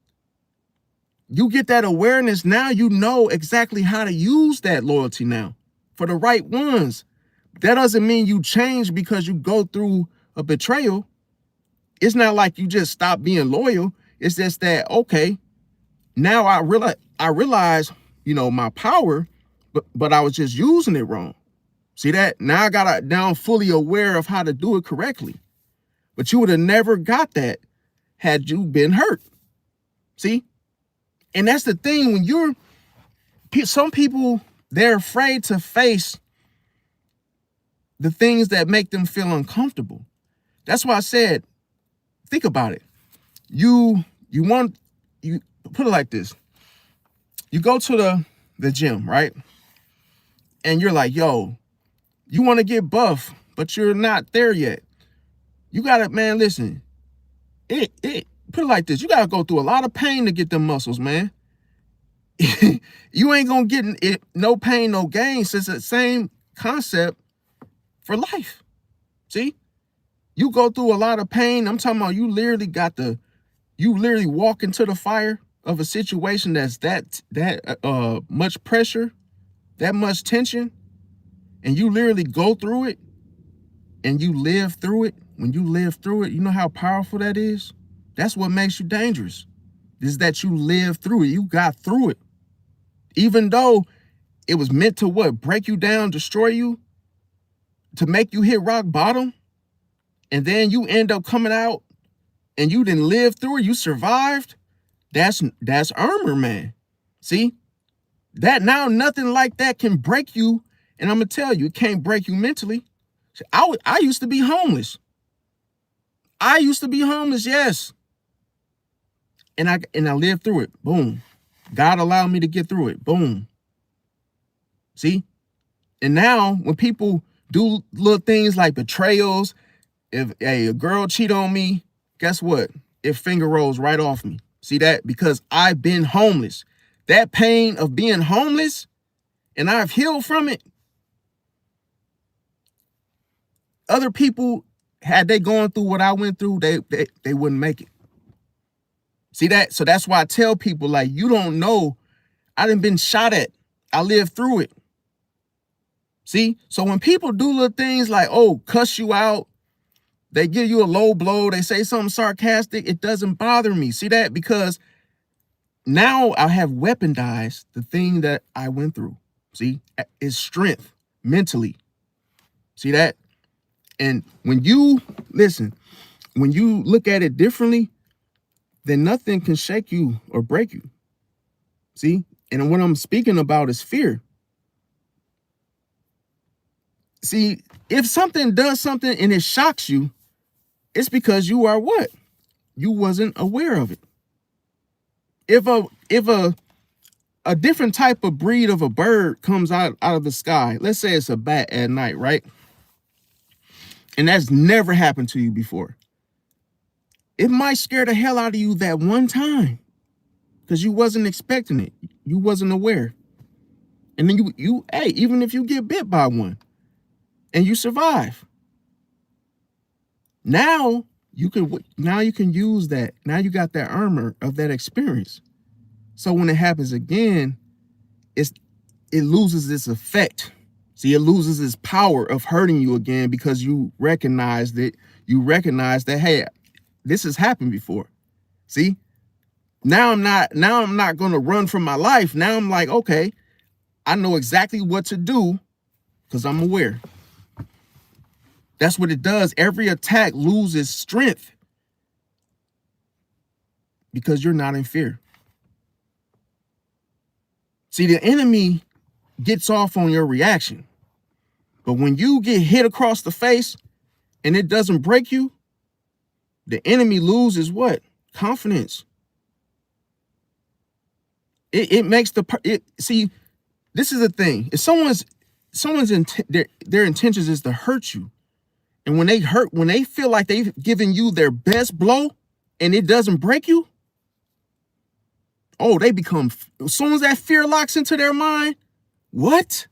You get that awareness now. You know exactly how to use that loyalty now for the right ones. That doesn't mean you change because you go through a betrayal. It's not like you just stop being loyal. It's just that, okay, now I realize, my power, but I was just using it wrong. See that? Now I'm fully aware of how to do it correctly. But you would have never got that had you been hurt. See? And that's the thing, when some people, they're afraid to face the things that make them feel uncomfortable. That's why I said, think about it. You put it like this. You go to the gym, right? And you're like, yo, you want to get buff, but you're not there yet. You gotta, man, listen. Put it like this. You gotta go through a lot of pain to get them muscles, man. You ain't gonna get it, no pain, no gain. So it's the same concept for life. See? You go through a lot of pain. I'm talking about you literally walk into the fire of a situation that's that much pressure, that much tension, and you literally go through it and you live through it. When you live through it, you know how powerful that is? That's what makes you dangerous, is that you live through it. You got through it. Even though it was meant to what? Break you down, destroy you, to make you hit rock bottom. And then you end up coming out and you didn't live through it. You survived. That's armor, man. See? That now nothing like that can break you. And I'm going to tell you, it can't break you mentally. I used to be homeless. Yes. And I lived through it. Boom. God allowed me to get through it. Boom. See? And now when people do little things like betrayals, if a girl cheat on me, guess what? It finger rolls right off me. See that? Because I've been homeless. That pain of being homeless, and I've healed from it. Other people, had they gone through what I went through, they wouldn't make it. See that? So that's why I tell people, like, you don't know. I done been shot at. I lived through it. See? So when people do little things like, oh, cuss you out, they give you a low blow, they say something sarcastic, it doesn't bother me. See that? Because now I have weaponized the thing that I went through. See? It's strength mentally. See that? And when you when you look at it differently, then nothing can shake you or break you. See? And what I'm speaking about is fear. See, if something does something and it shocks you, it's because you are what? You wasn't aware of it. If a different type of breed of a bird comes out of the sky, let's say it's a bat at night, right? And that's never happened to you before. It might scare the hell out of you that one time because you wasn't expecting it. You wasn't aware. And then hey, even if you get bit by one and you survive, now you can use that. Now you got that armor of that experience. So when it happens again, it loses its effect. See, it loses its power of hurting you again because you recognized it. You recognize that, hey, this has happened before. See, now I'm not going to run from my life. Now I'm like, okay, I know exactly what to do because I'm aware. That's what it does. Every attack loses strength because you're not in fear. See, the enemy gets off on your reaction. But when you get hit across the face and it doesn't break you, the enemy loses what? Confidence. It makes see, this is the thing. If their intentions is to hurt you, and when they feel like they've given you their best blow and it doesn't break you, oh, they become, as soon as that fear locks into their mind, what?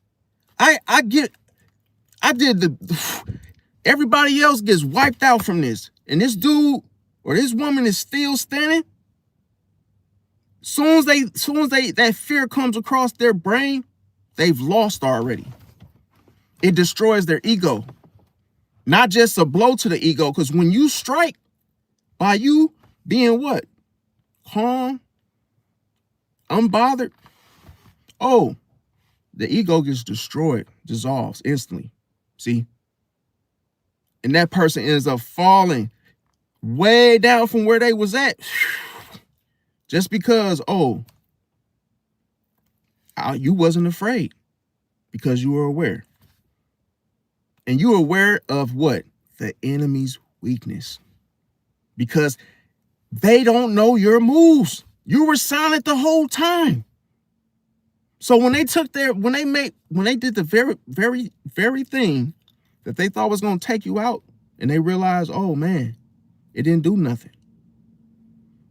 Everybody else gets wiped out from this. And this dude or this woman is still standing. Soon as that fear comes across their brain, they've lost already. It destroys their ego. Not just a blow to the ego, because when you strike, by you being what? Calm, unbothered. Oh, the ego gets destroyed, dissolves instantly. See? And that person ends up falling way down from where they was at. Just because, you wasn't afraid because you were aware. And you were aware of what? The enemy's weakness. Because they don't know your moves. You were silent the whole time. So when they did the very, very, very thing that they thought was going to take you out, and they realized, oh man, it didn't do nothing.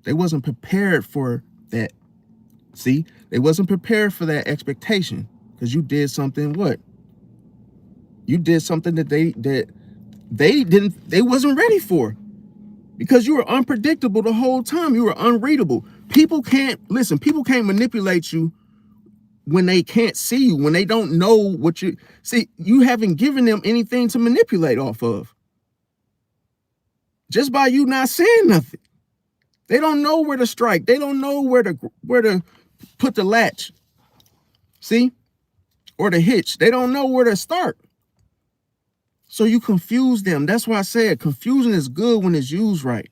They wasn't prepared for that. See, they wasn't prepared for that expectation because you did something what? You did something that they wasn't ready for because you were unpredictable the whole time. You were unreadable. People can't manipulate you when they can't see you, when they don't know what you see. You haven't given them anything to manipulate off of. Just by you not saying nothing. They don't know where to strike. They don't know where to put the latch. See? Or the hitch. They don't know where to start. So you confuse them. That's why I said confusion is good when it's used right.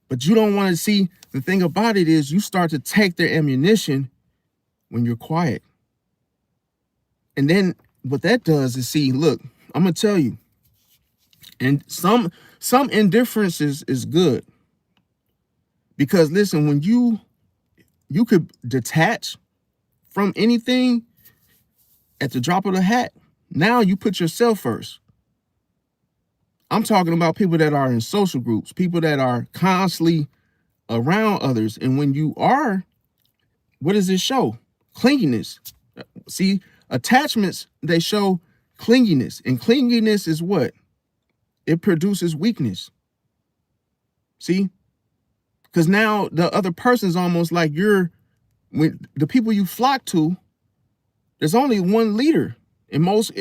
But you don't want to see, the thing about it is you start to take their ammunition when you're quiet. And then what that does is, see, look, I'm going to tell you, and some indifference is good. Because listen, when you could detach from anything at the drop of the hat, now you put yourself first. I'm talking about people that are in social groups, people that are constantly around others. And when you are, what does it show? Clinginess. See, attachments, they show clinginess. And clinginess is what? It produces weakness. See? Because now the other person's almost like when the people you flock to, there's only one leader in most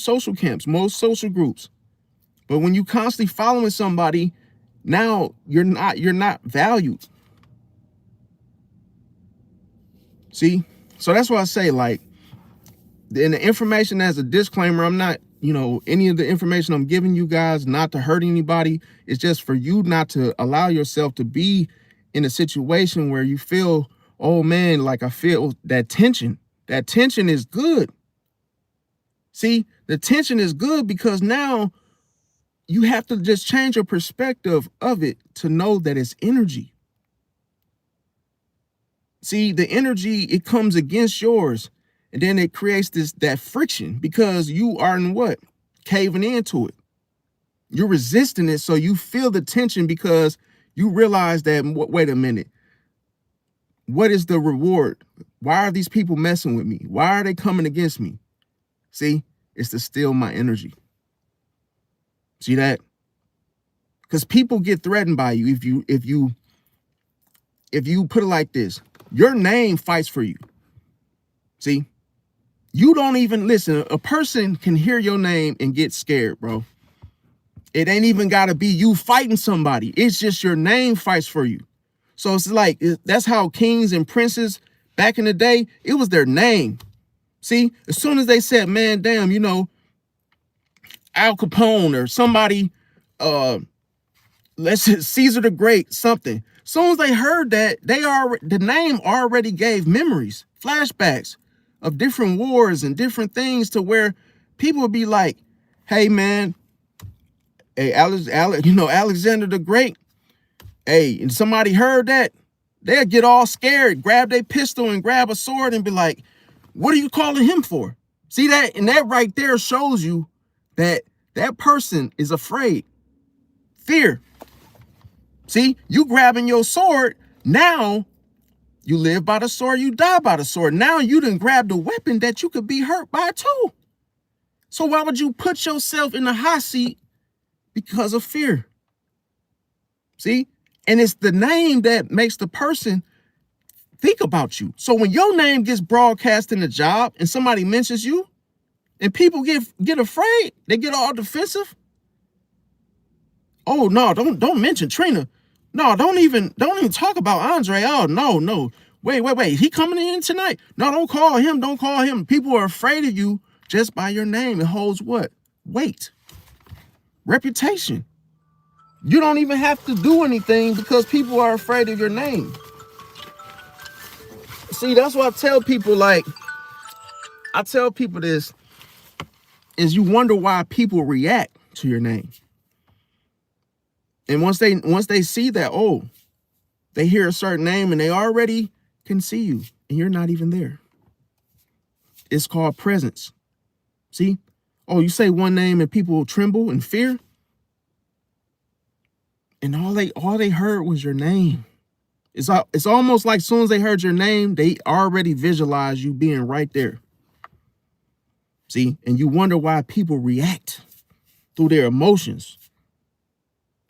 social camps, most social groups. But when you constantly following somebody, now you're not valued. See? So that's why I say, like, in the information as a disclaimer, I'm not, any of the information I'm giving you guys, not to hurt anybody. It's just for you not to allow yourself to be in a situation where you feel, oh man, like I feel that tension. That tension is good. See, the tension is good because now you have to just change your perspective of it to know that it's energy. See, the energy, it comes against yours. And then it creates that friction because you are in what? Caving into it. You're resisting it. So you feel the tension because you realize that, wait a minute. What is the reward? Why are these people messing with me? Why are they coming against me? See, it's to steal my energy. See that? Because people get threatened by you if you put it like this. Your name fights for you. See? You don't even listen. A person can hear your name and get scared, bro. It ain't even got to be you fighting somebody. It's just your name fights for you. So it's like, that's how kings and princes back in the day, it was their name. See, as soon as they said, man, damn, Al Capone or somebody, let's say Caesar the Great, something. As soon as they heard that, the name already gave memories, flashbacks of different wars and different things to where people would be like, hey man, hey Alexander the Great, hey, and somebody heard that, they'll get all scared, grab their pistol and grab a sword and be like, what are you calling him for? See that? And that right there shows you that that person is afraid. Fear. See, you grabbing your sword, now you live by the sword, you die by the sword. Now you done grabbed a weapon that you could be hurt by too. So why would you put yourself in the hot seat because of fear? See? And it's the name that makes the person think about you. So when your name gets broadcast in the job and somebody mentions you and people get afraid, they get all defensive. Oh no, don't mention Trina. No, don't even talk about Andre. Oh no. Wait. He coming in tonight. No, don't call him. Don't call him. People are afraid of you just by your name. It holds what? Weight. Reputation. You don't even have to do anything because people are afraid of your name. See, that's why I tell people this is you wonder why people react to your name. And once they see that, oh, they hear a certain name and they already can see you and you're not even there. It's called presence. See? Oh, you say one name and people tremble in fear. And all they heard was your name. It's almost like as soon as they heard your name, they already visualize you being right there. See? And you wonder why people react through their emotions.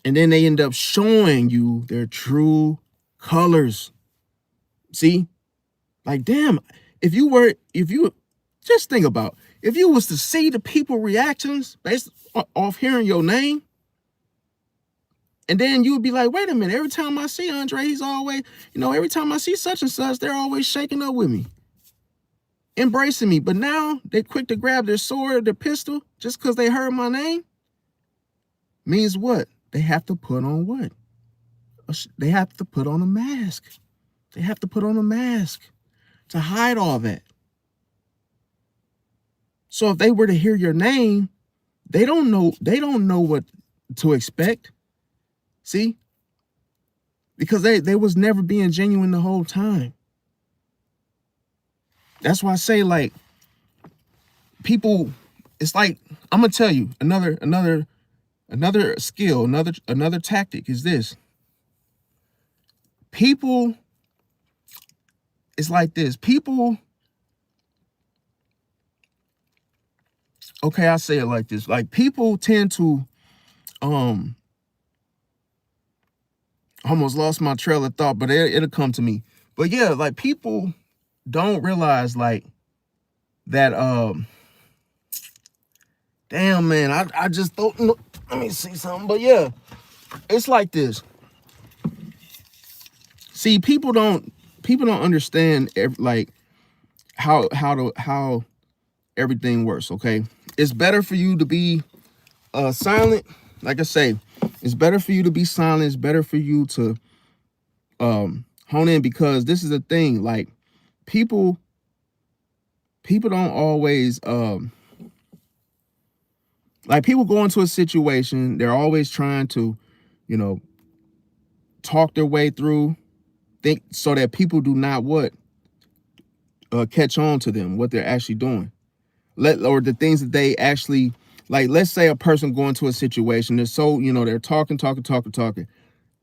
And then they end up showing you their true colors. See? Like, damn, if you just think about, if you was to see the people reactions based off hearing your name, and then you would be like, wait a minute, every time I see Andre, he's always, every time I see such and such, they're always shaking up with me, embracing me. But now they're quick to grab their sword, their pistol, just because they heard my name. Means what? They have to put on what? They have to put on a mask. They have to put on a mask to hide all that. So if they were to hear your name, they don't know what to expect. See? because they was never being genuine the whole time. That's why I say, like, people, it's like, I'm gonna tell you another skill, another tactic is this. People, it's like this. People, okay, I say it like this. Like, people tend to almost lost my trail of thought, but it'll come to me. But yeah, like, people don't realize, like, that damn, man, I just thought, let me see something. But yeah, it's like this. See, people don't understand like how everything works. Okay, it's better for you to be silent. Like I say, it's better for you to be silent. It's better for you to hone in, because this is the thing. Like, people don't always like, people go into a situation, they're always trying to, you know, talk their way through, think, so that people do not catch on to them, what they're actually doing, or the things that they actually, like, let's say a person going into a situation, they're so, they're talking.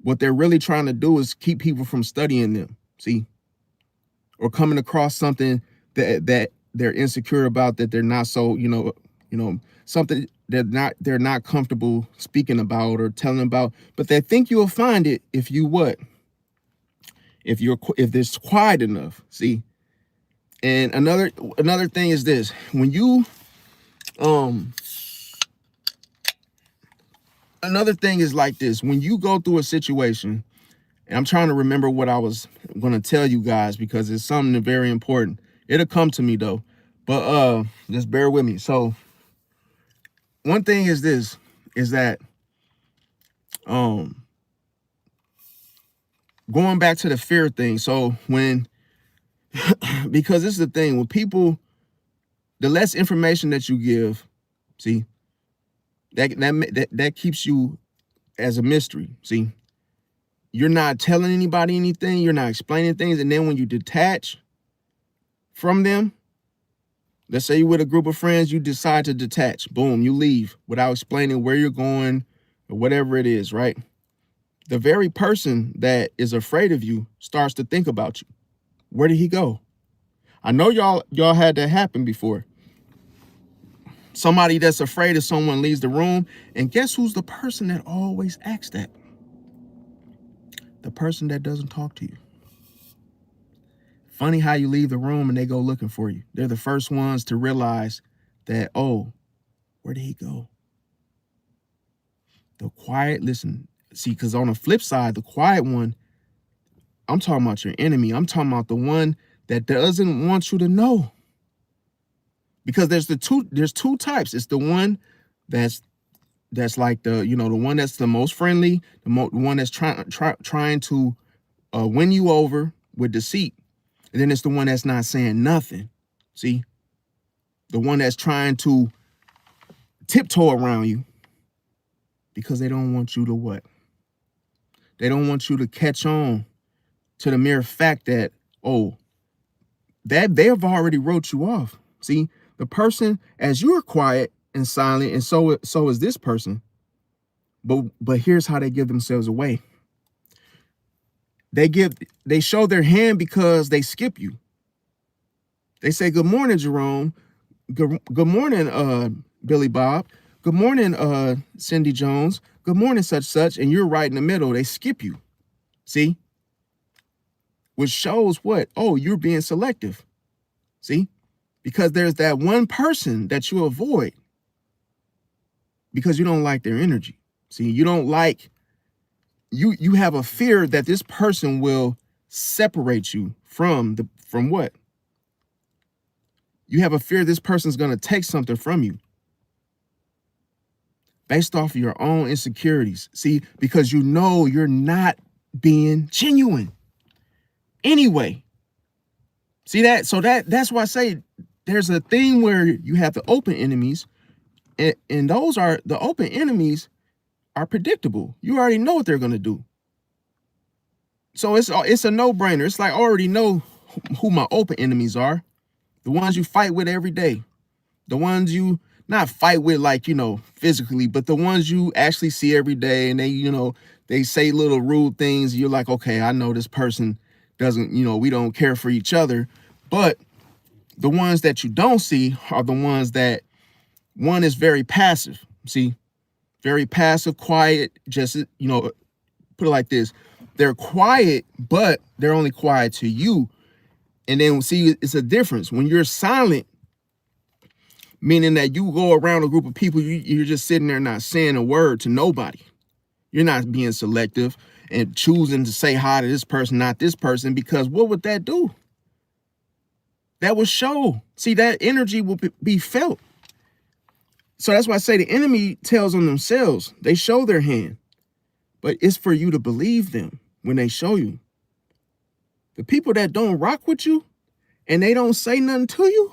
What they're really trying to do is keep people from studying them, see, or coming across something that they're insecure about, that they're not so, something that they're not comfortable speaking about or telling about, but they think you'll find it if you if it's quiet enough, see. And another thing is this: when you another thing is like this, when you go through a situation, and I'm trying to remember what I was going to tell you guys, because it's something very important. It'll come to me though, but just bear with me. So one thing is this, is that going back to the fear thing. So when because this is the thing, when people, the less information that you give, see, that keeps you as a mystery. See, you're not telling anybody anything, you're not explaining things, and then when you detach from them, let's say you're with a group of friends, you decide to detach, boom, you leave without explaining where you're going or whatever it is, right? The very person that is afraid of you starts to think about you. Where did he go? I know y'all had that happen before. Somebody that's afraid if someone leaves the room, and guess who's the person that always acts that? The person that doesn't talk to you. Funny how you leave the room and they go looking for you. They're the first ones to realize that, oh, where did he go? The quiet, listen, see, because on the flip side, the quiet one, I'm talking about your enemy. I'm talking about the one that doesn't want you to know. Because there's two types. It's the one that's like the one that's the most friendly, the one that's trying to win you over with deceit. And then it's the one that's not saying nothing. See, the one that's trying to tiptoe around you, because they don't want you to what? They don't want you to catch on to the mere fact that, oh, that they have already wrote you off. See, the person, as you're quiet and silent, and so is this person. But here's how they give themselves away. They show their hand because they skip you. They say, good morning, Jerome. Good morning, Billy Bob. Good morning, Cindy Jones. Good morning, such. And you're right in the middle. They skip you. See? Which shows what? Oh, you're being selective. See? Because there's that one person that you avoid because you don't like their energy. See, you don't like, you have a fear that this person will separate you from what? You have a fear this person's going to take something from you based off of your own insecurities. See, because you know you're not being genuine anyway. See that? So that's why I say there's a thing where you have the open enemies, and those are the open enemies are predictable. You already know what they're going to do. So it's a no-brainer. It's like I already know who my open enemies are. The ones you fight with every day. The ones you not fight with like, physically, but the ones you actually see every day, and they say little rude things. You're like, okay, I know this person doesn't, we don't care for each other. But the ones that you don't see are the ones that one is very passive. See, very passive, quiet, just, put it like this. They're quiet, but they're only quiet to you. And then see, it's a difference. When you're silent, meaning that you go around a group of people, you're just sitting there not saying a word to nobody. You're not being selective and choosing to say hi to this person, not this person, because what would that do? That would show. See, that energy will be felt. So that's why I say the enemy tells on themselves. They show their hand, but it's for you to believe them when they show you. The people that don't rock with you and they don't say nothing to you,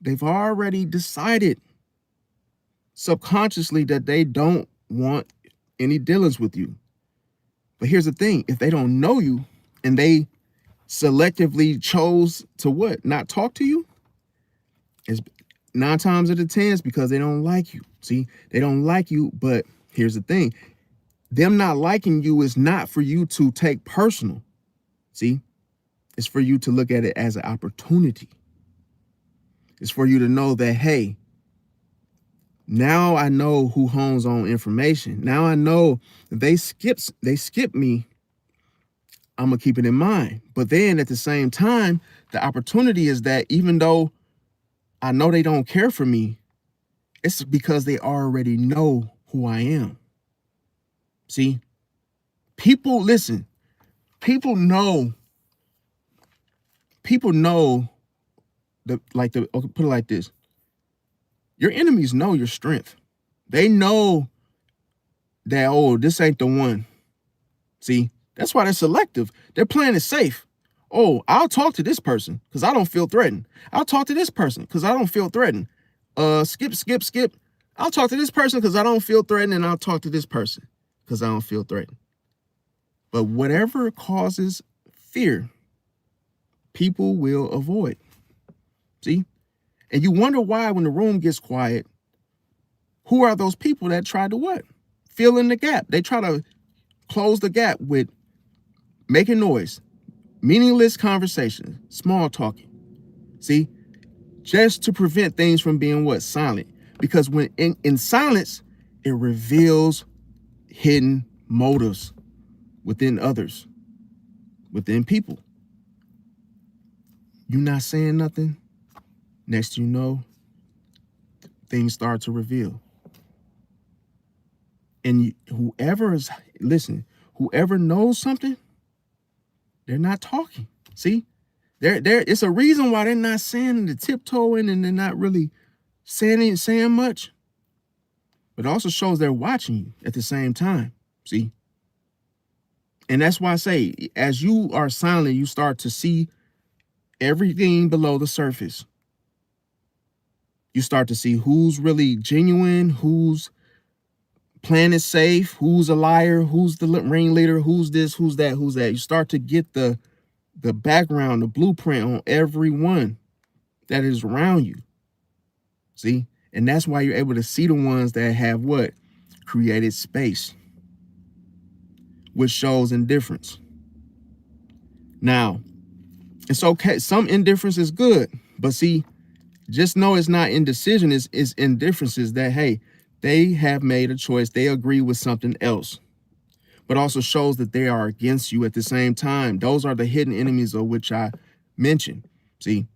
they've already decided subconsciously that they don't want any dealings with you. But here's the thing. If they don't know you and they selectively chose to what? Not talk to you, it's 9 times out of 10 it's because they don't like you. See, they don't like you, but here's the thing. Them not liking you is not for you to take personal. See, it's for you to look at it as an opportunity. It's for you to know that, hey, now I know who hones on information. Now I know if they skip me, I'm gonna keep it in mind. But then at the same time, the opportunity is that even though I know they don't care for me, it's because they already know who I am. See, people listen, people know okay, put it like this. Your enemies know your strength. They know that, oh, this ain't the one. See, that's why they're selective. They're playing it safe. Oh, I'll talk to this person because I don't feel threatened. I'll talk to this person because I don't feel threatened. Skip. I'll talk to this person because I don't feel threatened, and I'll talk to this person because I don't feel threatened. But whatever causes fear, people will avoid. See? And you wonder why when the room gets quiet, who are those people that try to what? Fill in the gap. They try to close the gap with making noise, meaningless conversation, small talking. See? Just to prevent things from being what? Silent. Because when in silence, it reveals hidden motives within others, within people. You not saying nothing, next you know, things start to reveal. And whoever knows something, they're not talking. See, it's a reason why they're not saying the tiptoeing and they're not really saying much. But it also shows they're watching you at the same time. See, and that's why I say, as you are silent, you start to see everything below the surface. You start to see who's really genuine, who's playing it safe, who's a liar, who's the ringleader, who's this, who's that, who's that. You start to get the background, the blueprint on everyone that is around you. See? And that's why you're able to see the ones that have what? Created space, which shows indifference. Now, it's okay. Some indifference is good, but see, just know it's not indecision, it's indifferences that, hey, they have made a choice. They agree with something else, but also shows that they are against you at the same time. Those are the hidden enemies of which I mentioned. See,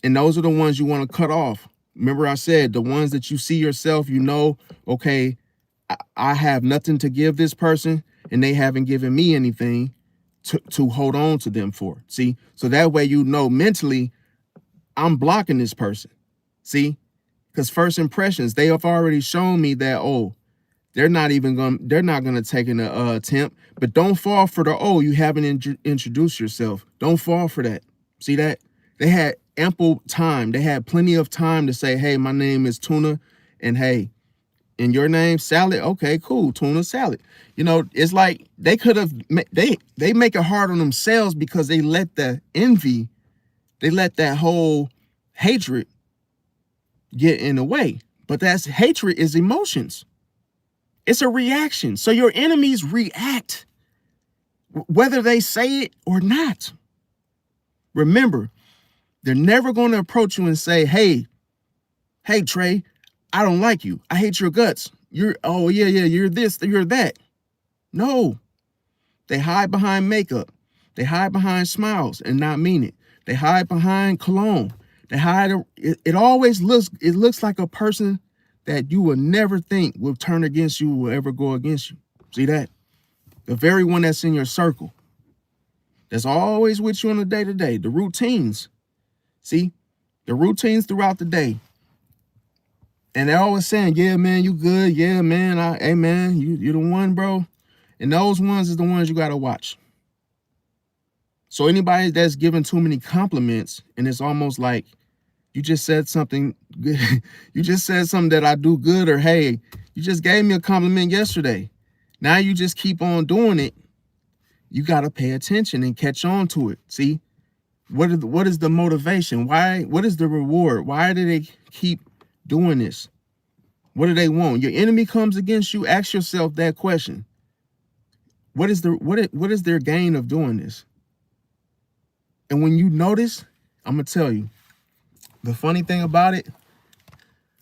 and those are the ones you want to cut off. Remember I said the ones that you see yourself, okay, I have nothing to give this person and they haven't given me anything to hold on to them for. See, so that way, mentally, I'm blocking this person. See, because first impressions, they have already shown me that, oh, they're not gonna take an attempt. But don't fall for you haven't introduced yourself. Don't fall for that. See that? They had ample time. They had plenty of time to say, hey, my name is Tuna, and hey, In your name, salad. Okay, cool. Tuna salad. You know, it's like they could have they make it hard on themselves because they let the envy, they let that whole hatred get in the way. But that's hatred is emotions. It's a reaction. So your enemies react whether they say it or not. Remember, they're never going to approach you and say, hey, Trey, I don't like you. I hate your guts. Oh, yeah, you're this, you're that. No, they hide behind makeup. They hide behind smiles and not mean it. They hide behind cologne. They hide, it always looks like a person that you will never think will turn against you, will ever go against you. See that? The very one that's in your circle. That's always with you on the day-to-day, the routines. See, the routines throughout the day. And they're always saying, yeah, man, you good. Yeah, man, hey, man, you the one, bro. And those ones is the ones you got to watch. So anybody that's giving too many compliments, and it's almost like you just said something good. You just said something that I do good, or hey, you just gave me a compliment yesterday. Now you just keep on doing it. You got to pay attention and catch on to it. See, what is the motivation? What is the reward? Why do they keep doing this? What do they want? Your enemy comes against you. Ask yourself that question. What is their gain of doing this? And when you notice, I'm gonna tell you, the funny thing about it,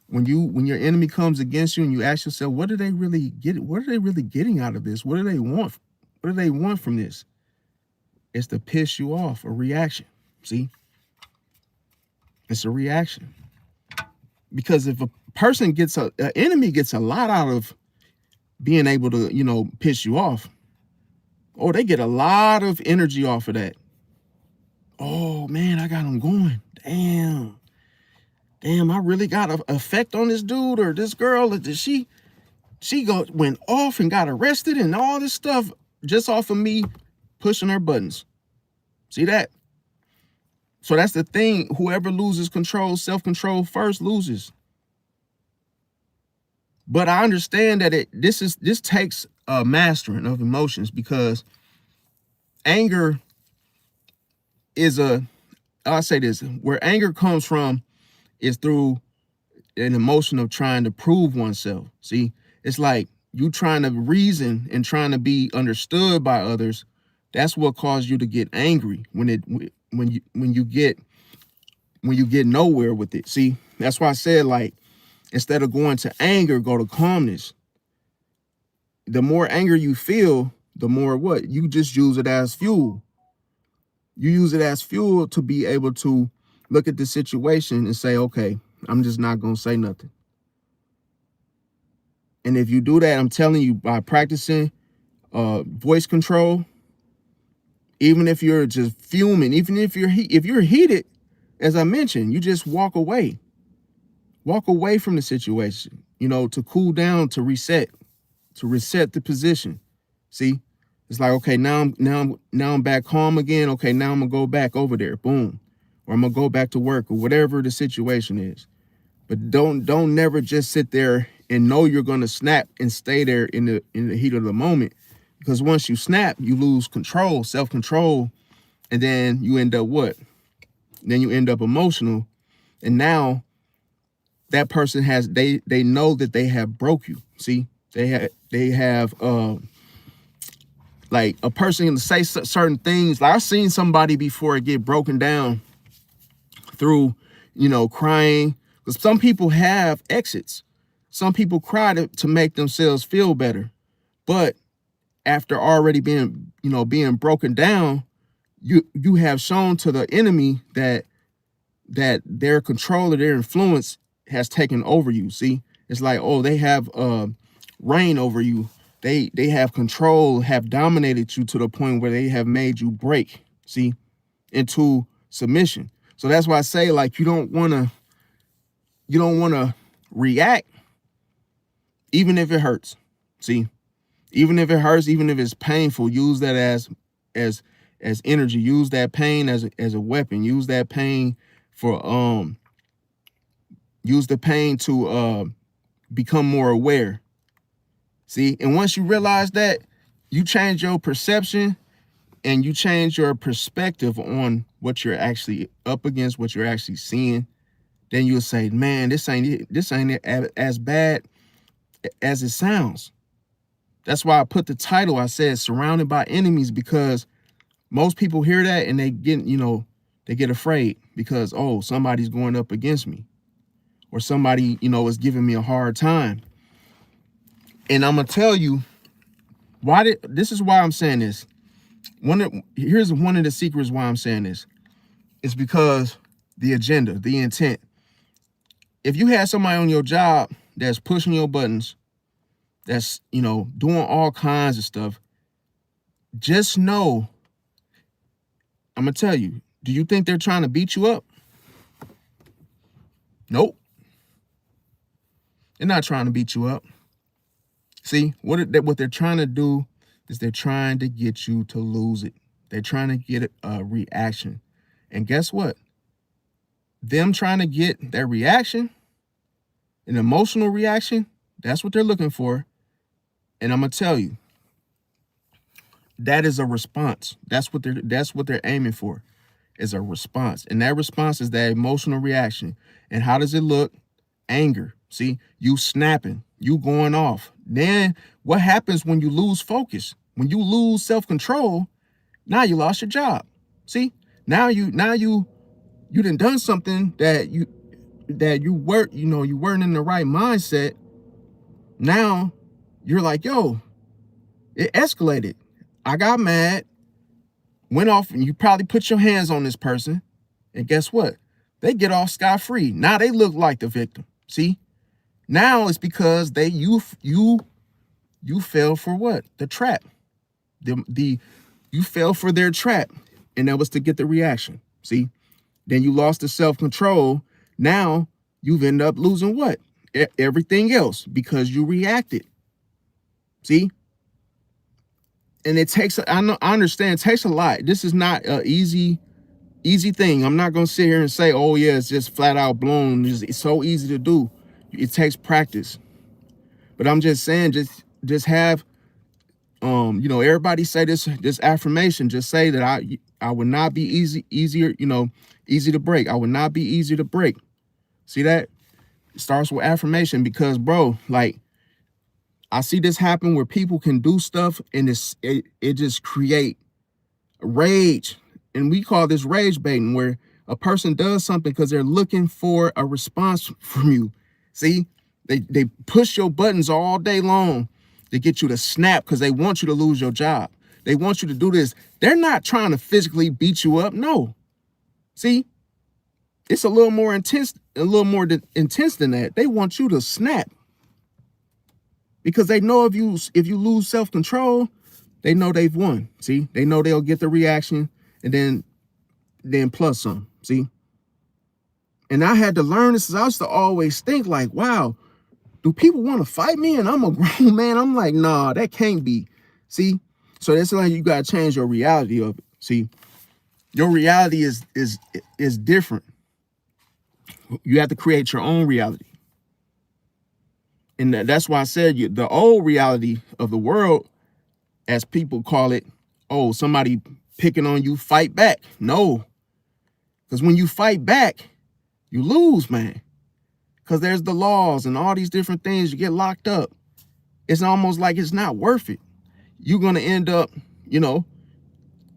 when your enemy comes against you and you ask yourself, what do they really get? What are they really getting out of this? What do they want? What do they want from this? It's to piss you off, a reaction. See? It's a reaction. Because if a person an enemy gets a lot out of being able to, piss you off, oh, they get a lot of energy off of that. Oh, man, I got them going. Damn, I really got an effect on this dude or this girl. She went off and got arrested and all this stuff just off of me pushing her buttons. See that? So that's the thing. Whoever loses control, self-control first loses. But I understand that this takes a mastering of emotions, because anger is I'll say this, where anger comes from is through an emotion of trying to prove oneself. See, it's like you trying to reason and trying to be understood by others. That's what caused you to get angry when you get nowhere with it. See, that's why I said, like, instead of going to anger, go to calmness. The more anger you feel, the more what? You just use it as fuel. You use it as fuel to be able to look at the situation and say, okay, I'm just not going to say nothing. And if you do that, I'm telling you, by practicing voice control, even if you're just fuming, even if you're heated, as I mentioned, you just walk away from the situation, to cool down, to reset the position. See, it's like, okay, now I'm back home again. Okay, now I'm gonna go back over there, boom, or I'm gonna go back to work, or whatever the situation is. But don't never just sit there and know you're gonna snap and stay there in the heat of the moment, because once you snap, you lose control, self-control, and then you end up what? Then you end up emotional, and now that person they know that they have broke you. See, they have like a person can say certain things. Like, I've seen somebody before get broken down through, crying. Because some people have exits. Some people cry to make themselves feel better. But after already being broken down, you have shown to the enemy that their control or their influence has taken over you. See, it's like, oh, they have reign over you. They have control, have dominated you to the point where they have made you break, see, into submission. So that's why I say, like, you don't want to react, even if it hurts. See, even if it hurts, even if it's painful, use that as energy. Use that pain as a weapon. Use that pain for use the pain to become more aware. See, and once you realize that, you change your perception and you change your perspective on what you're actually up against, what you're actually seeing, then you'll say, man, this ain't as bad as it sounds. That's why I put the title, I said surrounded by enemies, because most people hear that and they get afraid because, oh, somebody's going up against me, or somebody, is giving me a hard time. And I'm gonna tell you this is why I'm saying this. Here's one of the secrets why I'm saying this. It's because the agenda, the intent. If you had somebody on your job that's pushing your buttons, that's, doing all kinds of stuff, just know, I'm gonna tell you, do you think they're trying to beat you up? Nope. They're not trying to beat you up. See, what they're trying to do is they're trying to get you to lose it. They're trying to get a reaction. And guess what? Them trying to get that reaction, an emotional reaction, that's what they're looking for. And I'm gonna tell you, that is a response. That's what they're aiming for, is a response. And that response is that emotional reaction. And how does it look? Anger. See, you snapping, you going off. Then what happens when you lose focus? When you lose self-control, now you lost your job. See, now you done something that you weren't, you weren't in the right mindset. Now you're like, yo, it escalated. I got mad, went off, and you probably put your hands on this person. And guess what? They get off scot-free. Now they look like the victim. See? Now it's because you fell for what? The trap. You fell for their trap, and that was to get the reaction. See? Then you lost the self-control. Now you've ended up losing what? Everything else, because you reacted. See? And it takes, I understand, it takes a lot. This is not an easy thing. I'm not going to sit here and say, oh yeah, it's just flat out blown. It's so easy to do. It takes practice. But I'm just saying, just have, everybody say this affirmation. Just say that I would not be easy to break. I would not be easy to break. See that? It starts with affirmation, because, bro, like, I see this happen where people can do stuff and it just create rage. And we call this rage baiting, where a person does something because they're looking for a response from you. See, they push your buttons all day long to get you to snap because they want you to lose your job. They want you to do this. They're not trying to physically beat you up. No. See, it's a little more intense than that. They want you to snap. Because they know if you lose self-control, they know they've won. See, they know they'll get the reaction and then plus some. See, and I had to learn this. I used to always think like, wow, do people want to fight me? And I'm a grown man. I'm like, nah, that can't be. See, so that's like you gotta change your reality of it. See, your reality is different. You have to create your own reality. And that's why I said the old reality of the world, as people call it, oh, somebody picking on you, fight back. No, because when you fight back, you lose, man. Because there's the laws and all these different things. You get locked up. It's almost like it's not worth it. You're going to end up,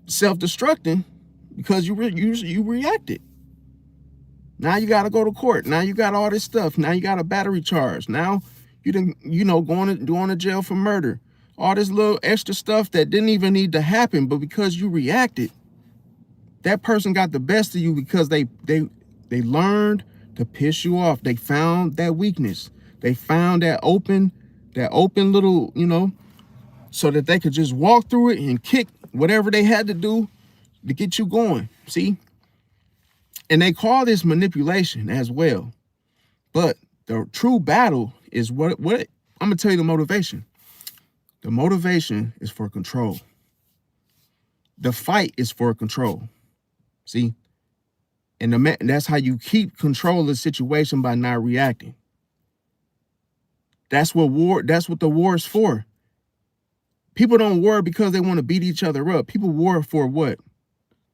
self-destructing because you reacted. Now you got to go to court. Now you got all this stuff. Now you got a battery charge. Now you didn't, going to jail for murder. All this little extra stuff that didn't even need to happen, but because you reacted, that person got the best of you because they learned to piss you off. They found that weakness. They found that open little, so that they could just walk through it and kick whatever they had to do to get you going. See? And they call this manipulation as well. But the true battle is what I'm going to tell you the motivation. The motivation is for control. The fight is for control. See? And that's how you keep control of the situation, by not reacting. That's what the war is for. People don't war because they want to beat each other up. People war for what?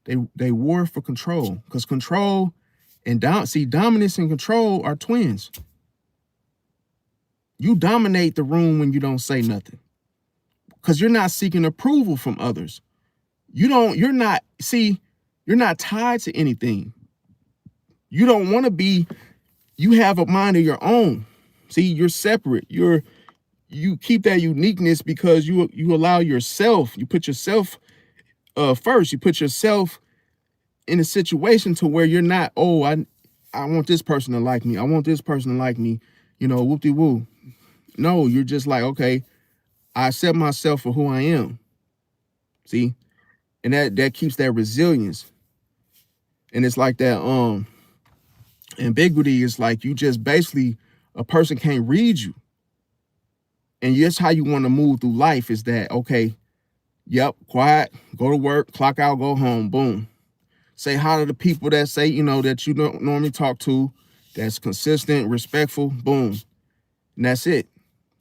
They war for control. Because control and dominance and control are twins. You dominate the room when you don't say nothing. Because you're not seeking approval from others. You're not tied to anything. You don't want to be, you have a mind of your own. See, you're separate. You keep that uniqueness because you allow yourself, you put yourself first. You put yourself in a situation to where you're not, oh, I want this person to like me. I want this person to like me, whoop-de-woo. No, you're just like, okay, I accept myself for who I am. See? And that keeps that resilience. And it's like that ambiguity is like you just basically, a person can't read you. And just how you want to move through life is that, okay, yep, quiet, go to work, clock out, go home, boom. Say hi to the people that say, that you don't normally talk to, that's consistent, respectful, boom. And that's it.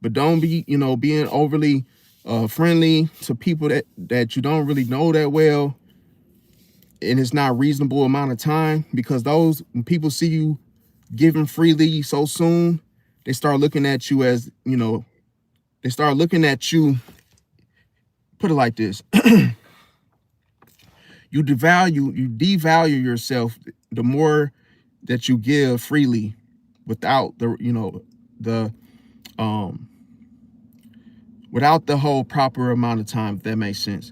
But don't be, being overly friendly to people that you don't really know that well, and it's not a reasonable amount of time, because when people see you giving freely so soon, they start looking at you as, they start looking at you, put it like this. You devalue yourself the more that you give freely without without the whole proper amount of time, if that makes sense.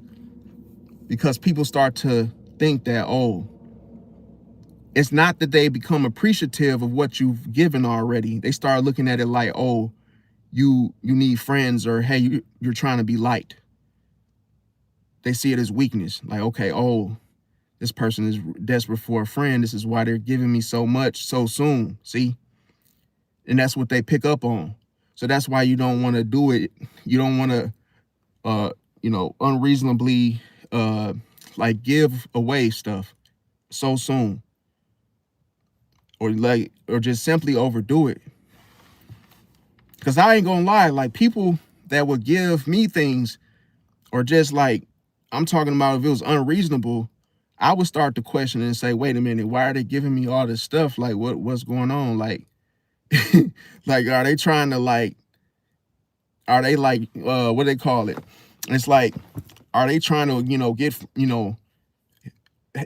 Because people start to think that, oh, it's not that they become appreciative of what you've given already. They start looking at it like, oh, you need friends, or hey, you're trying to be liked. They see it as weakness. Like, okay, oh, this person is desperate for a friend. This is why they're giving me so much so soon. See? And that's what they pick up on. So that's why you don't want to do it. You don't want to, unreasonably, like give away stuff so soon, or just simply overdo it. Because I ain't gonna lie, like people that would give me things, or just like, I'm talking about if it was unreasonable, I would start to question and say, wait a minute, why are they giving me all this stuff? Like, what's going on? Like, like, are they trying to what do they call it? It's like, are they trying to, get,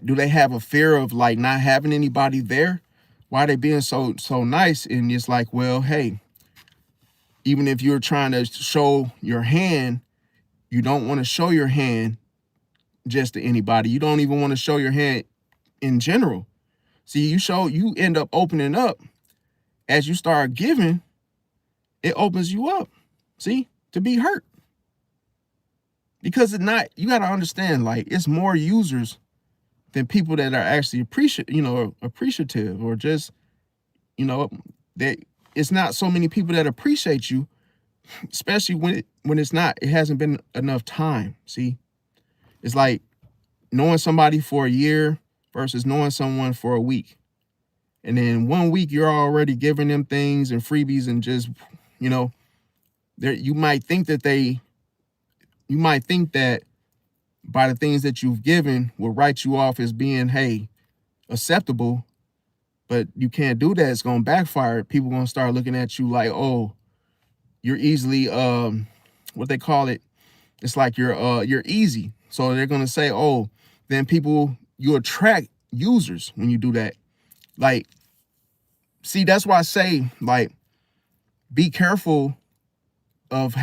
do they have a fear of like not having anybody there? Why are they being so nice? And it's like, well, hey, even if you're trying to show your hand, you don't want to show your hand just to anybody. You don't even want to show your hand in general. See, you end up opening up as you start giving. It opens you up, see, to be hurt. Because you got to understand, like, it's more users than people that are actually appreciative, or just, that it's not so many people that appreciate you, especially when it hasn't been enough time. See, it's like knowing somebody for a year versus knowing someone for a week. And then 1 week you're already giving them things and freebies, and just, you might think that by the things that you've given will write you off as being, hey, acceptable, but you can't do that. It's going to backfire. People going to start looking at you like, oh, you're easily, what they call it. It's like you're easy. So they're going to say, oh, then you attract users when you do that. Like, see, that's why I say, like, be careful of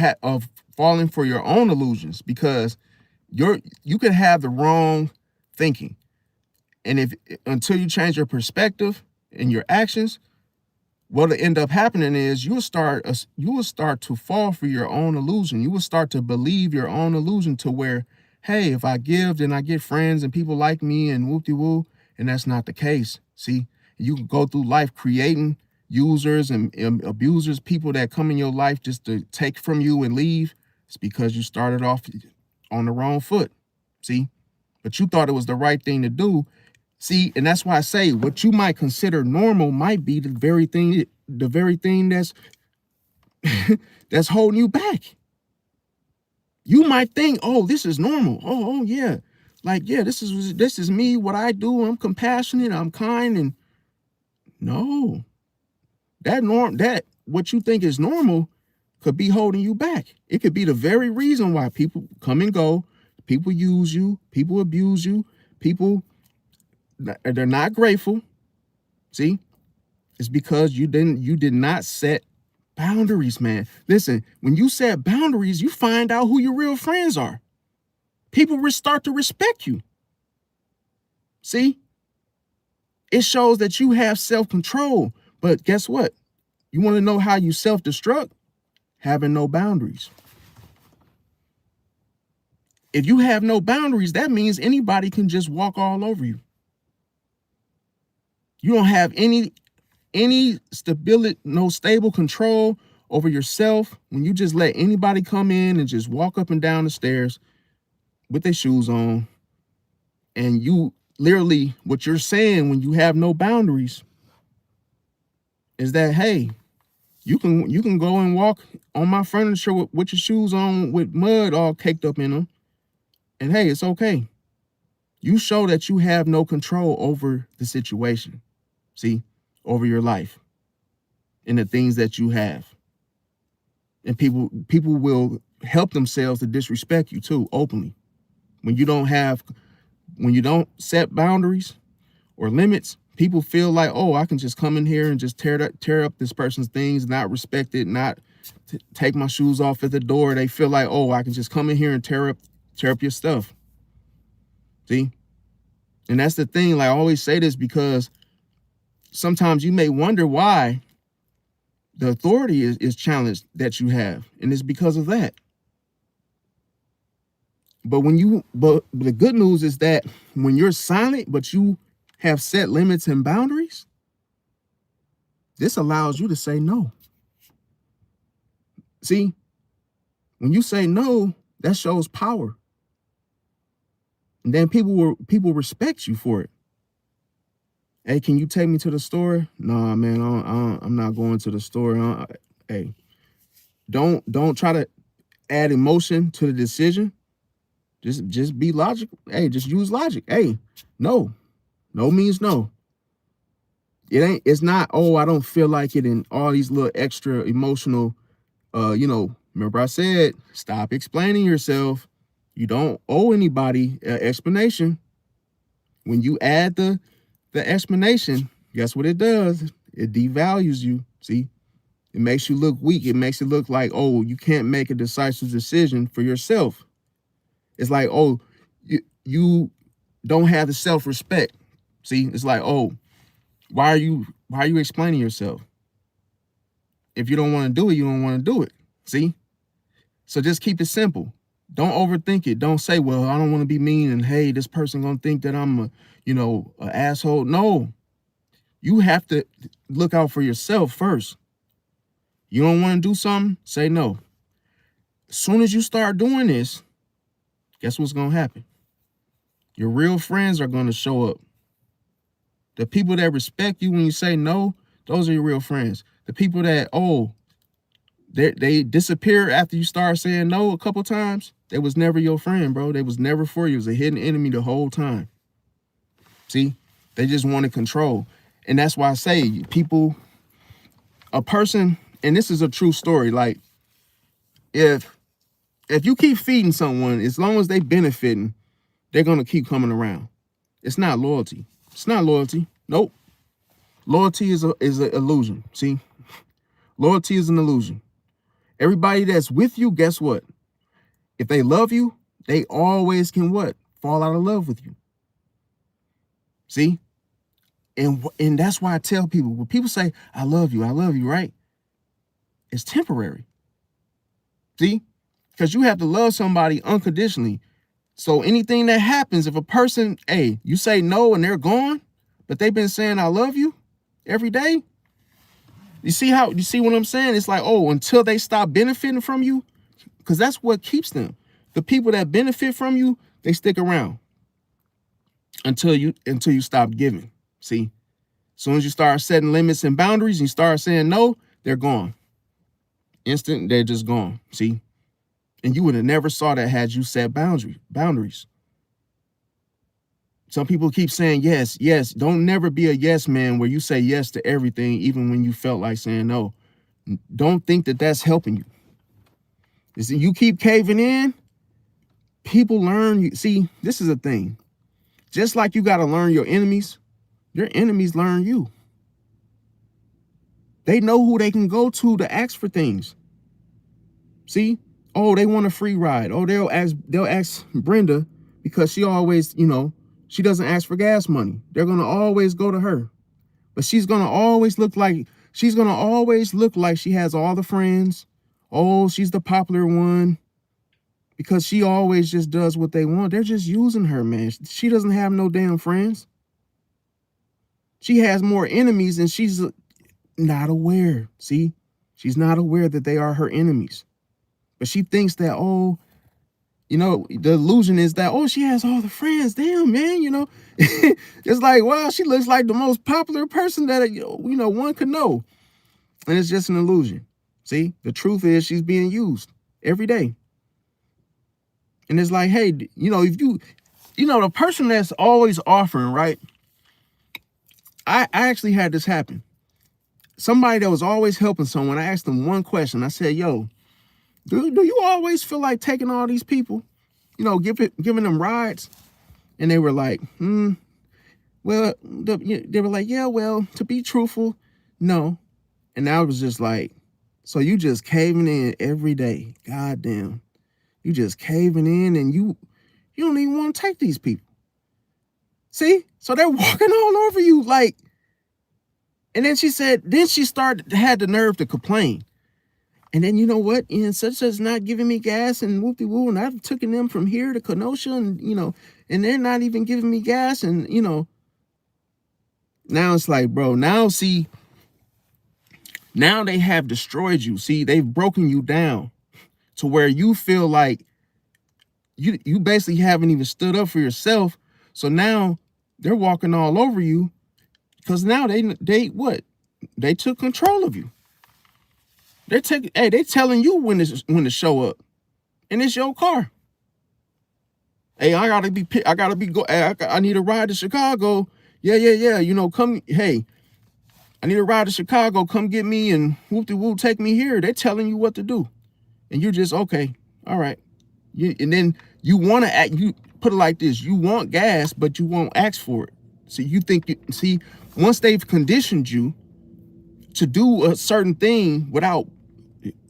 falling for your own illusions, because you could have the wrong thinking. And until you change your perspective and your actions, what'll end up happening is you will start to fall for your own illusion. You will start to believe your own illusion, to where, hey, if I give, then I get friends and people like me and whoop-de-woo. And that's not the case. See, you can go through life creating users and abusers, people that come in your life just to take from you and leave. It's because you started off on the wrong foot. See, but you thought it was the right thing to do. See, and that's why I say what you might consider normal might be the very thing that's that's holding you back. You might think, oh, this is normal. Oh yeah. Like, yeah, this is me, what I do. I'm compassionate, I'm kind. And no, that what you think is normal could be holding you back. It could be the very reason why people come and go, people use you, people abuse you, people, they're not grateful. See, it's because you did not set boundaries, man. Listen, when you set boundaries, you find out who your real friends are. People will start to respect you. See, it shows that you have self-control. But guess what? You want to know how you self-destruct? Having no boundaries. If you have no boundaries, that means anybody can just walk all over you. You don't have any stability, no stable control over yourself when you just let anybody come in and just walk up and down the stairs with their shoes on. And you literally, what you're saying when you have no boundaries is that, hey, you can go and walk on my furniture with your shoes on with mud all caked up in them. And hey, it's okay. You show that you have no control over the situation. See, over your life and the things that you have. And people will help themselves to disrespect you too, openly. When you don't set boundaries or limits, people feel like, oh, I can just come in here and just tear up this person's things, not respect it, not take my shoes off at the door. They feel like, oh, I can just come in here and tear up your stuff. See? And that's the thing. Like, I always say this because sometimes you may wonder why the authority is challenged that you have. And it's because of that. But the good news is that when you're silent, but you have set limits and boundaries, this allows you to say no. See, when you say no, that shows power. And then people respect you for it. Hey, can you take me to the store? Nah, man, I'm not going to the store. Hey, don't try to add emotion to the decision. Just be logical. Hey, just use logic. Hey, no. No means no. It's not, oh, I don't feel like it, and all these little extra emotional, remember I said, stop explaining yourself. You don't owe anybody an explanation. When you add the explanation, guess what it does? It devalues you. See, it makes you look weak. It makes it look like, oh, you can't make a decisive decision for yourself. It's like, oh, you don't have the self-respect. See, it's like, oh, why are you explaining yourself? If you don't want to do it, you don't want to do it. See? So just keep it simple. Don't overthink it. Don't say, well, I don't want to be mean and hey, this person gonna think that I'm an asshole. No. You have to look out for yourself first. You don't want to do something, say no. As soon as you start doing this, guess what's gonna happen? Your real friends are gonna show up. The people that respect you when you say no, those are your real friends. The people that, they disappear after you start saying no a couple times, they was never your friend, bro. They was never for you. It was a hidden enemy the whole time. See, they just wanted control. And that's why I say a person, and this is a true story, like if you keep feeding someone, as long as they benefiting, they're gonna keep coming around. It's not loyalty. It's not loyalty. Nope. Loyalty is an illusion. See, loyalty is an illusion. Everybody that's with you, guess what? If they love you, they always can what? Fall out of love with you. See? And that's why I tell people, when people say, I love you, right? It's temporary. See? Because you have to love somebody unconditionally. So anything that happens, if a person, hey, you say no and they're gone, but they've been saying I love you every day. You see what I'm saying? It's like, oh, until they stop benefiting from you, because that's what keeps them. The people that benefit from you, they stick around until you stop giving. See, as soon as you start setting limits and boundaries and you start saying no, they're gone. Instant, they're just gone. See? And you would have never saw that had you set boundaries. Some people keep saying yes, yes. Don't never be a yes man where you say yes to everything, even when you felt like saying no. Don't think that that's helping you. You see, you keep caving in, people learn. You see, this is a thing. Just like you got to learn your enemies learn you. They know who they can go to ask for things. See? Oh, they want a free ride. Oh, they'll ask Brenda because she always, she doesn't ask for gas money. They're gonna always go to her. But she's gonna always look like she has all the friends. Oh, she's the popular one. Because she always just does what they want. They're just using her, man. She doesn't have no damn friends. She has more enemies and she's not aware. See? She's not aware that they are her enemies. But she thinks that, the illusion is that, she has all the friends. Damn, man, it's like, wow, she looks like the most popular person that, one could know. And it's just an illusion. See, the truth is she's being used every day. And it's like, hey, if the person that's always offering, right? I actually had this happen. Somebody that was always helping someone, I asked them one question. I said, yo, do you always feel like taking all these people, giving them rides? And they were like, well, they were like, yeah, well, to be truthful, no. And I was just like, so you just caving in every day. God damn. You just caving in and you don't even want to take these people. See? So they're walking all over you like, and then she had the nerve to complain. And then you know what? And such as not giving me gas and whoop-de-woo, and I've taken them from here to Kenosha and, and they're not even giving me gas and, now it's like, bro, now they have destroyed you. See, they've broken you down to where you feel like you basically haven't even stood up for yourself. So now they're walking all over you because now they what? They took control of you. They telling you when to show up, and it's your car. Hey, I need a ride to Chicago. Yeah. Come. Hey, I need a ride to Chicago. Come get me and whoop-de-woo, take me here. They're telling you what to do, and you're just okay. All right. And then you want to act. You put it like this: you want gas, but you won't ask for it. So you think once they've conditioned you to do a certain thing without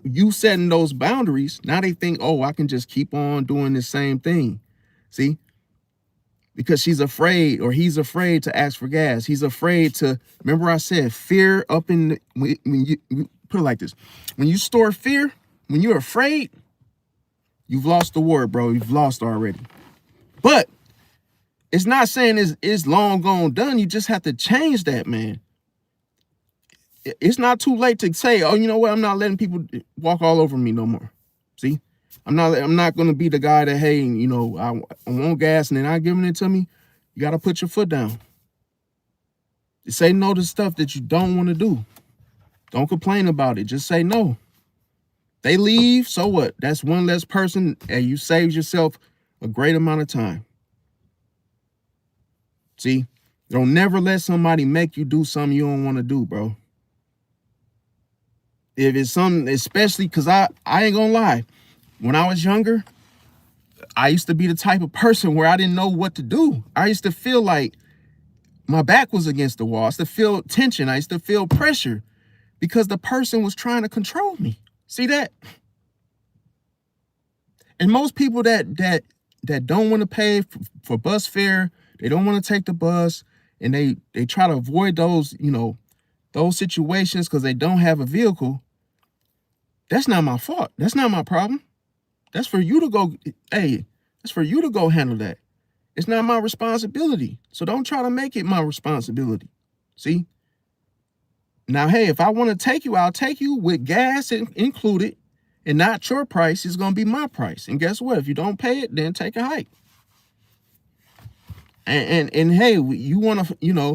you setting those boundaries, now they think, oh, I can just keep on doing the same thing. See? Because she's afraid or he's afraid to ask for gas. He's afraid to, remember I said fear up in, when you put it like this. When you store fear, when you're afraid, you've lost the war, bro. You've lost already. But it's not saying it's long gone done. You just have to change that, man. It's not too late to say, oh, you know what? I'm not letting people walk all over me no more. See, I'm not going to be the guy that, hey, I want gas and they're not giving it to me. You got to put your foot down. Say no to stuff that you don't want to do. Don't complain about it. Just say no. They leave. So what? That's one less person and you saved yourself a great amount of time. See, don't never let somebody make you do something you don't want to do, bro. If it's something, especially because I ain't gonna lie, when I was younger, I used to be the type of person where I didn't know what to do. I used to feel like my back was against the wall. I used to feel tension. I used to feel pressure because the person was trying to control me. See that? And most people that don't want to pay for bus fare, they don't want to take the bus, and they try to avoid those, those situations because they don't have a vehicle. That's not my fault. That's not my problem. That's for you to go, that's for you to go handle that. It's not my responsibility. So don't try to make it my responsibility. See? Now, hey, if I want to take you, I'll take you with gas included, and not your price. It's going to be my price. And guess what? If you don't pay it, then take a hike. And hey, you want to,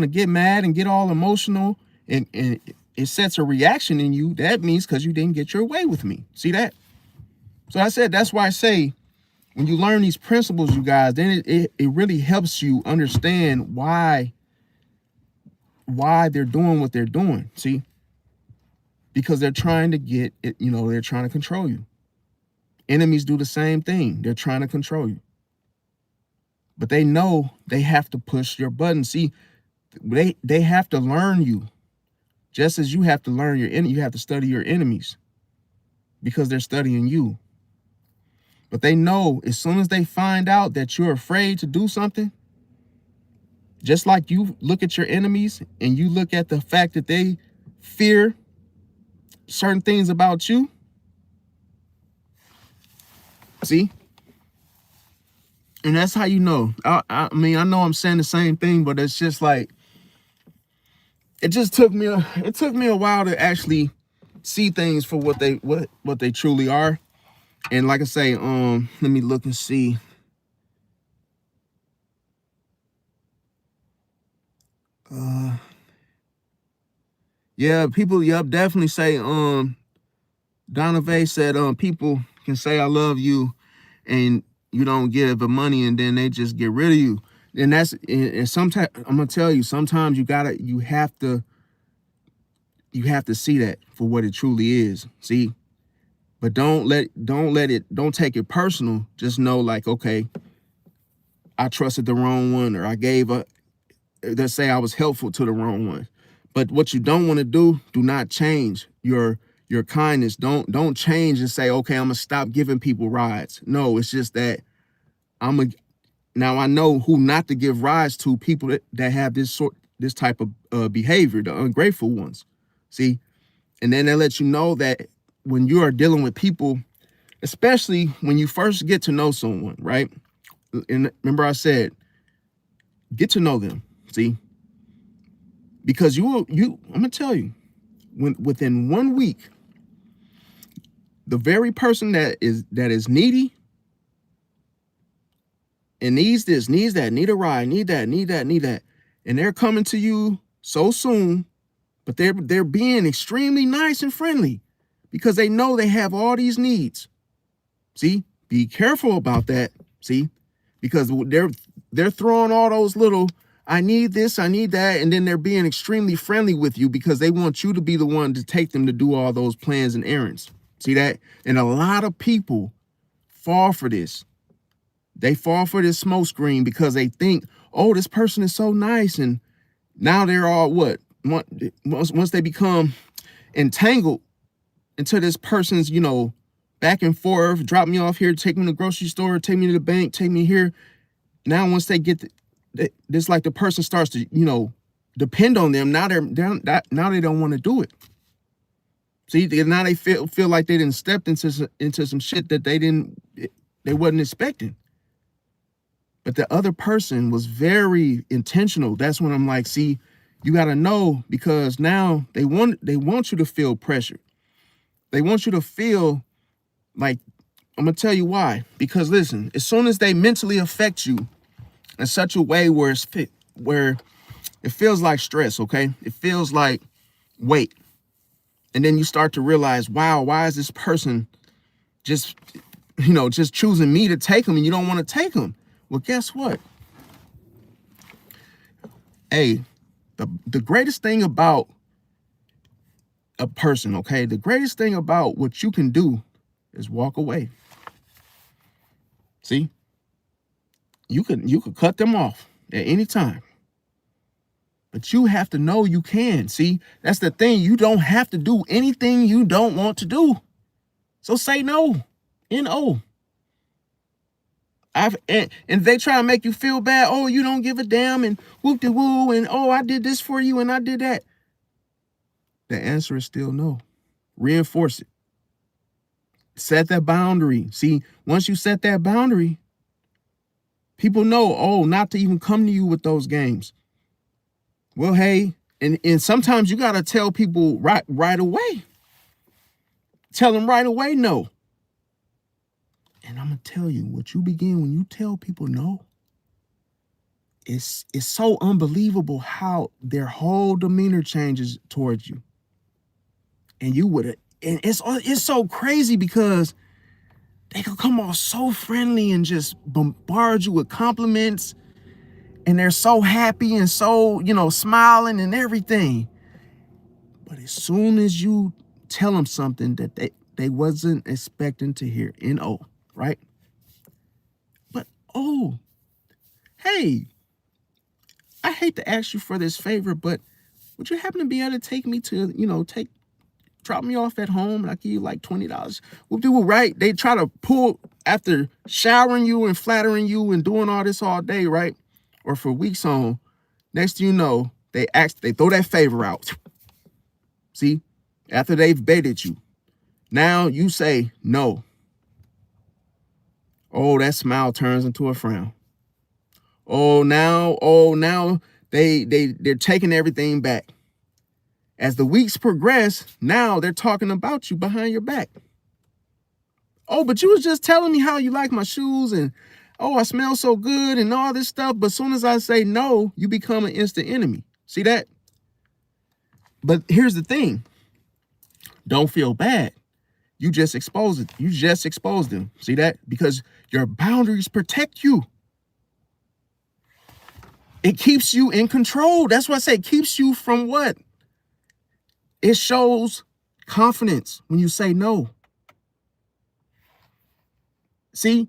get mad and get all emotional and it sets a reaction in you. That means because you didn't get your way with me. See that? So I said, that's why I say, when you learn these principles, you guys, then it really helps you understand why they're doing what they're doing. See, because they're trying to get it, they're trying to control you. Enemies do the same thing. They're trying to control you. But they know they have to push your button. See, they have to learn you. Just as you have to learn you have to study your enemies because they're studying you. But they know as soon as they find out that you're afraid to do something, just like you look at your enemies and you look at the fact that they fear certain things about you. See? And that's how you know. I mean, I know I'm saying the same thing, but it's just like, it took me a while to actually see things for what they truly are. And like I say, let me look and see. Yeah, people, definitely say, Donna Vay said, people can say I love you and you don't give the money and then they just get rid of you. And sometimes I'm gonna tell you, sometimes you have to see that for what it truly is. See, but don't take it personal. Just know, like, okay, I trusted the wrong one, or let's say I was helpful to the wrong one. But what you don't want to do not change your kindness. Don't change and say, okay, I'm gonna stop giving people rides. No, it's just that now I know who not to give rides to, people that have this type of behavior, the ungrateful ones. See, and then they let you know that when you are dealing with people, especially when you first get to know someone, right? And remember I said, get to know them. See, because I'm gonna tell you, within 1 week, the very person that is needy and needs this, needs that, need a ride, need that, and they're coming to you so soon, but they're being extremely nice and friendly because they know they have all these needs. See, be careful about that. See, because they're throwing all those little, I need this, I need that, and then they're being extremely friendly with you because they want you to be the one to take them to do all those plans and errands. See that? And a lot of people fall for this. They fall for this smoke screen because they think, oh, this person is so nice, and now they're all what? Once they become entangled into this person's, back and forth, drop me off here, take me to the grocery store, take me to the bank, take me here. Now, once they get this, like the person starts to, depend on them. Now now they don't want to do it. See, now they feel like they didn't step into some shit that they wasn't expecting. But the other person was very intentional. That's when I'm like, see, you got to know, because now they want you to feel pressure. They want you to feel like, I'm going to tell you why. Because listen, as soon as they mentally affect you in such a way where it feels like stress, okay? It feels like weight. And then you start to realize, wow, why is this person just choosing me to take them, and you don't want to take them? Well, guess what? Hey, the greatest thing about a person, okay? The greatest thing about what you can do is walk away. See? You could cut them off at any time. But you have to know you can. See? That's the thing. You don't have to do anything you don't want to do. So say no. N-O. And they try to make you feel bad. Oh, you don't give a damn, and whoop-de-woo, and oh, I did this for you and I did that. The answer is still no. Reinforce it. Set that boundary. See, once you set that boundary, people know, oh, not to even come to you with those games. Well, hey, and sometimes you got to tell people right away. Tell them right away no. And I'm going to tell you, what you begin when you tell people no, it's so unbelievable how their whole demeanor changes towards you. and you would have, and it's so crazy because they could come off so friendly and just bombard you with compliments, and they're so happy and so, smiling and everything. But as soon as you tell them something that they wasn't expecting to hear, right? But oh, hey, I hate to ask you for this favor, but would you happen to be able to take me to, drop me off at home and I give you like $20? We'll do it, right? They try to pull after showering you and flattering you and doing all this all day, right? Or for weeks on. Next thing you know, they throw that favor out. See, after they've baited you, now you say no. Oh, that smile turns into a frown. Now they're taking everything back. As the weeks progress, now they're talking about you behind your back. Oh, but you was just telling me how you like my shoes and oh, I smell so good and all this stuff. But as soon as I say no, you become an instant enemy. See that? But here's the thing. Don't feel bad. You just expose it. You just exposed them. See that? Because your boundaries protect you. It keeps you in control. That's what I say. It keeps you from what? It shows confidence when you say no. See?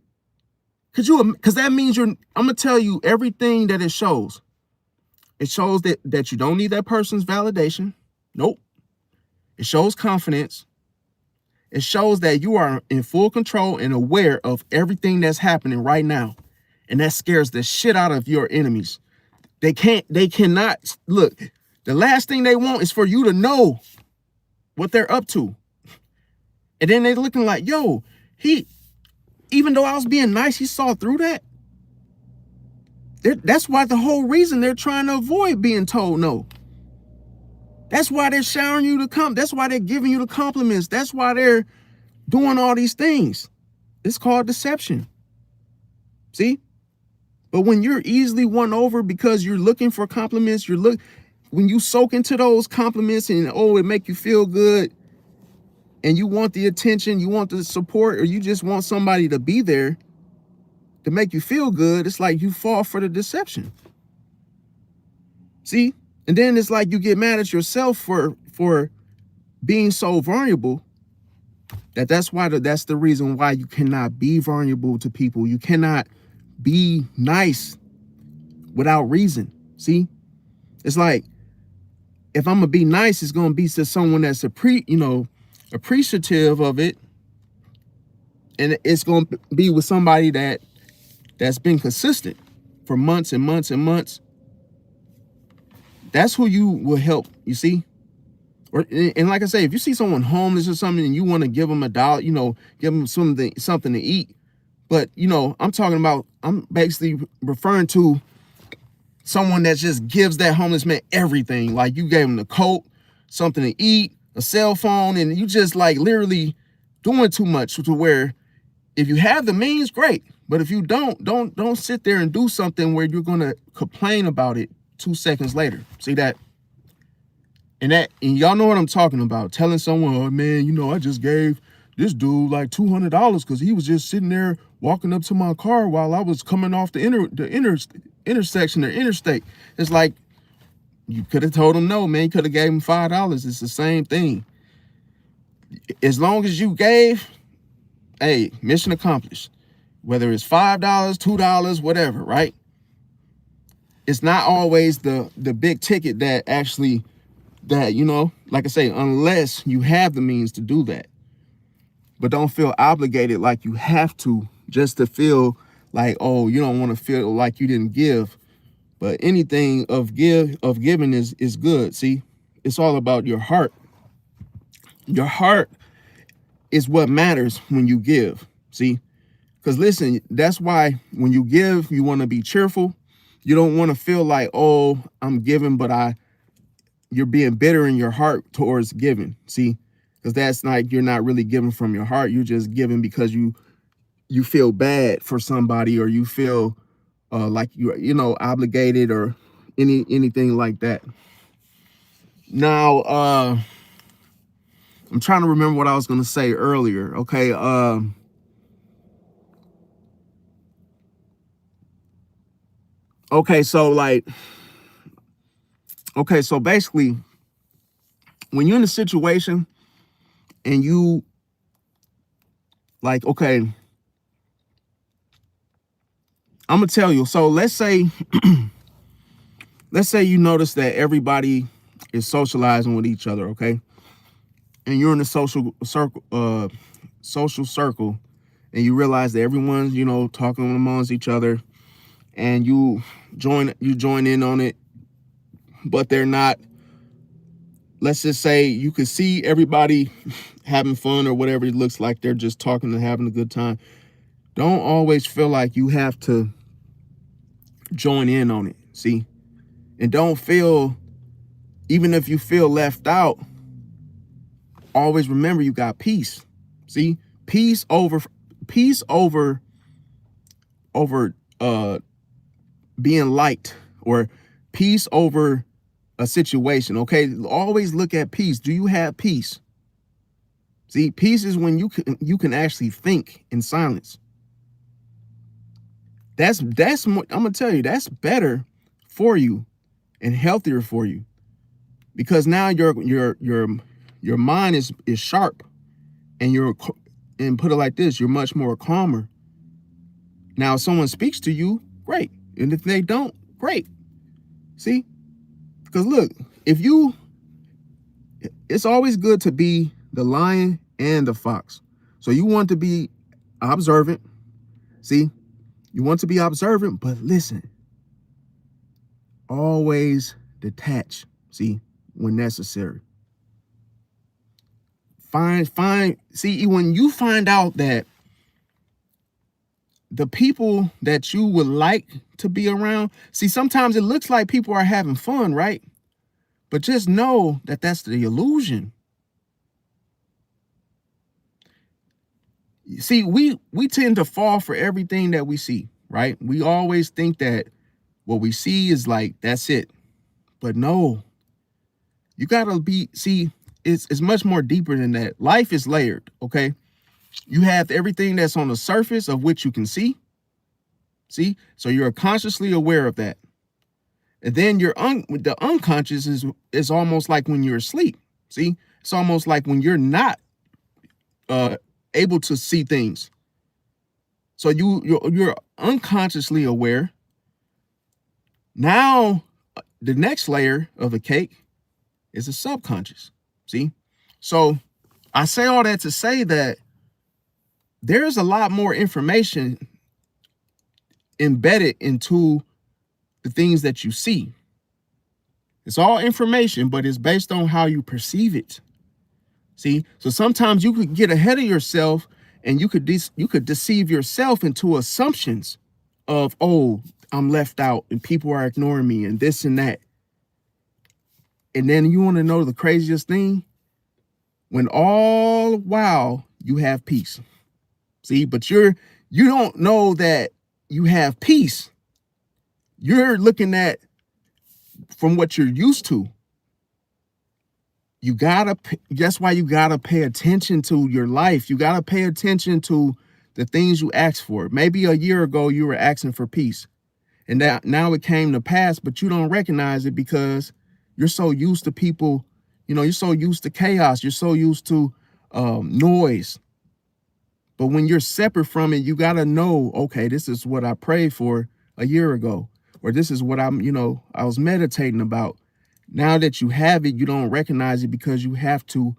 Because that means I'm going to tell you everything that it shows. It shows that you don't need that person's validation. Nope. It shows confidence. It shows that you are in full control and aware of everything that's happening right now. And that scares the shit out of your enemies. They cannot, look, the last thing they want is for you to know what they're up to. And then they're looking like, yo, even though I was being nice, he saw through that. That's why the whole reason they're trying to avoid being told no. That's why they're showering you that's why they're giving you the compliments. That's why they're doing all these things. It's called deception. See? But when you're easily won over because you're looking for compliments, when you soak into those compliments and it make you feel good and you want the attention, you want the support, or you just want somebody to be there to make you feel good, it's like you fall for the deception. See? And then it's like you get mad at yourself for being so vulnerable. That's the reason why you cannot be vulnerable to people. You cannot be nice without reason. See? It's like, if I'm gonna be nice, it's gonna be to someone that's appreciative of it. And it's gonna be with somebody that's been consistent for months and months and months. That's who you will help, you see? And like I say, if you see someone homeless or something and you want to give them $1, give them something to eat. But, I'm basically referring to someone that just gives that homeless man everything. Like you gave him the coat, something to eat, a cell phone, and you just like literally doing too much to where if you have the means, great. But if you don't sit there and do something where you're going to complain about it 2 seconds later. See that? And y'all know what I'm talking about. Telling someone, oh man, I just gave this dude like $200 because he was just sitting there walking up to my car while I was coming off the intersection or interstate. It's like, you could have told him no, man. You could have gave him $5. It's the same thing. As long as you gave, hey, mission accomplished. Whether it's $5, $2, whatever, right? It's not always the big ticket that like I say, unless you have the means to do that. But don't feel obligated like you have to just to feel like, oh, you don't want to feel like you didn't give. But anything of giving is good. See, it's all about your heart. Your heart is what matters when you give. See, because listen, that's why when you give, you want to be cheerful. You don't want to feel like, oh, I'm giving, but you're being bitter in your heart towards giving. See, because that's like you're not really giving from your heart. You're just giving because you feel bad for somebody, or you feel like you're obligated or anything like that. Now, let I'm trying to remember what I was going to say earlier. Okay. Okay. So like, okay. So basically, when you're in a situation and you like, okay, I'm gonna tell you. So let's say you notice that everybody is socializing with each other, okay? And you're in a social circle, and you realize that everyone's, talking amongst each other, and you join in on it, but they're not. Let's just say you could see everybody having fun or whatever it looks like, they're just talking and having a good time. Don't always feel like you have to join in on it, see? And don't feel, even if you feel left out, always remember you got peace. See? Peace over being liked, or peace over a situation. Okay? Always look at peace. Do you have peace? See, peace is when you can actually think in silence. That's more, I'm gonna tell you, that's better for you and healthier for you, because now your mind is sharp, and and put it like this, you're much more calmer. Now, if someone speaks to you, great, and if they don't, great. See, because look, it's always good to be the lion and the fox. So you want to be observant. See, you want to be observant, but listen, always detach. See, when necessary. See, when you find out that the people that you would like to be around, see, sometimes it looks like people are having fun, right? But just know that that's the illusion. See, we tend to fall for everything that we see, right? We always think that what we see is like, that's it. But no, you gotta see, it's much more deeper than that. Life is layered, okay? You have everything that's on the surface of which you can see. See? So you're consciously aware of that. And then the unconscious is almost like when you're asleep. See? It's almost like when you're not able to see things. So you're unconsciously aware. Now, the next layer of the cake is the subconscious. See? So I say all that to say that there's a lot more information embedded into the things that you see. It's all information, but it's based on how you perceive it. See, so sometimes you could get ahead of yourself, and you could deceive yourself into assumptions of, oh, I'm left out and people are ignoring me and this and that. And then you want to know the craziest thing? When all while you have peace. See, but you don't know that you have peace. You're looking at from what you're used to. That's why you gotta pay attention to your life. You gotta pay attention to the things you ask for. Maybe a year ago you were asking for peace, and that now it came to pass, but you don't recognize it because you're so used to people. You're so used to chaos. You're so used to noise. But when you're separate from it, you gotta know, okay, this is what I prayed for a year ago, or this is what I was meditating about. Now that you have it, you don't recognize it because you have to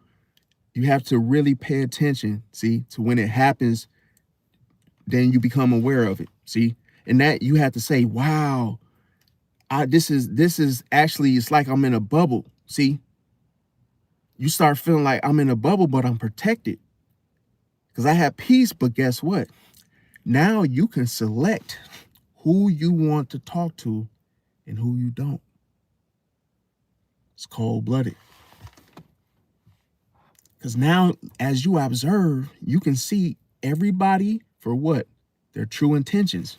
really pay attention, see, to when it happens, then you become aware of it, see? And that you have to say, wow, this is actually, it's like I'm in a bubble, see? You start feeling like I'm in a bubble, but I'm protected because I have peace. But guess what? Now you can select who you want to talk to and who you don't. It's cold-blooded. Because now, as you observe, you can see everybody for what? Their true intentions.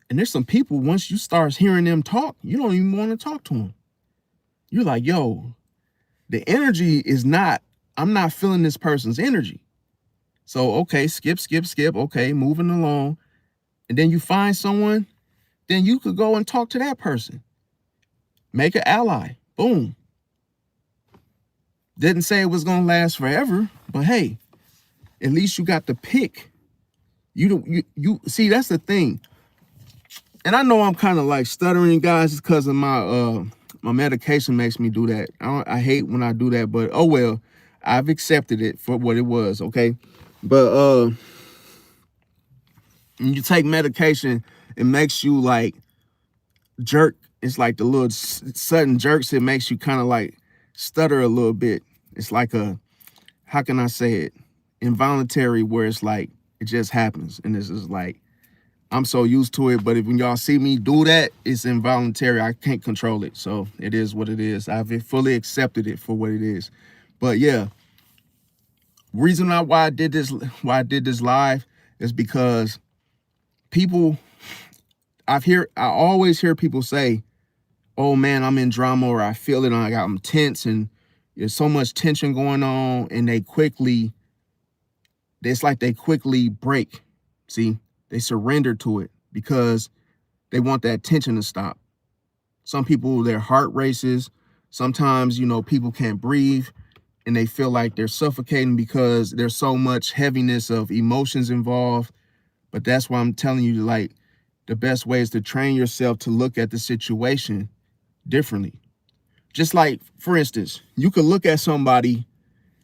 And there's some people, once you start hearing them talk, you don't even want to talk to them. You're like, yo, the energy is not, I'm not feeling this person's energy. So, okay, skip. Okay, moving along. And then you find someone, then you could go and talk to that person. Make an ally. Boom. Didn't say it was going to last forever, but hey, at least you got the pick. You see, that's the thing. And I know I'm kind of like stuttering, guys, because of my medication makes me do that. I hate when I do that, but oh well. I've accepted it for what it was, okay? But when you take medication, it makes you like jerk. It's like the little sudden jerks. It makes you kind of like stutter a little bit. It's like a, how can I say it? Involuntary, where it's like it just happens, and this is like I'm so used to it. But if when y'all see me do that, it's involuntary. I can't control it, so it is what it is. I've fully accepted it for what it is. But yeah, reason why I did this live is because people, I always hear people say, oh man, I'm in drama, or I feel it, and I'm tense, and there's so much tension going on, and it's like they quickly break. See, they surrender to it because they want that tension to stop. Some people, their heart races. Sometimes, people can't breathe and they feel like they're suffocating because there's so much heaviness of emotions involved. But that's why I'm telling you, like, the best way is to train yourself to look at the situation differently. Just like, for instance, you could look at somebody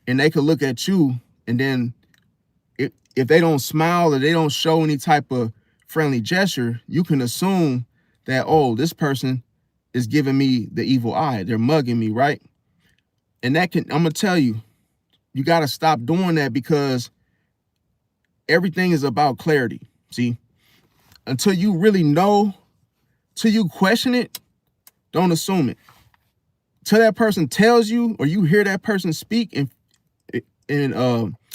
and they could look at you, and then if they don't smile or they don't show any type of friendly gesture, you can assume that, oh, this person is giving me the evil eye. They're mugging me, right? And I'm going to tell you, you got to stop doing that, because everything is about clarity. See, until you really know, till you question it, don't assume it. Till that person tells you, or you hear that person speak, and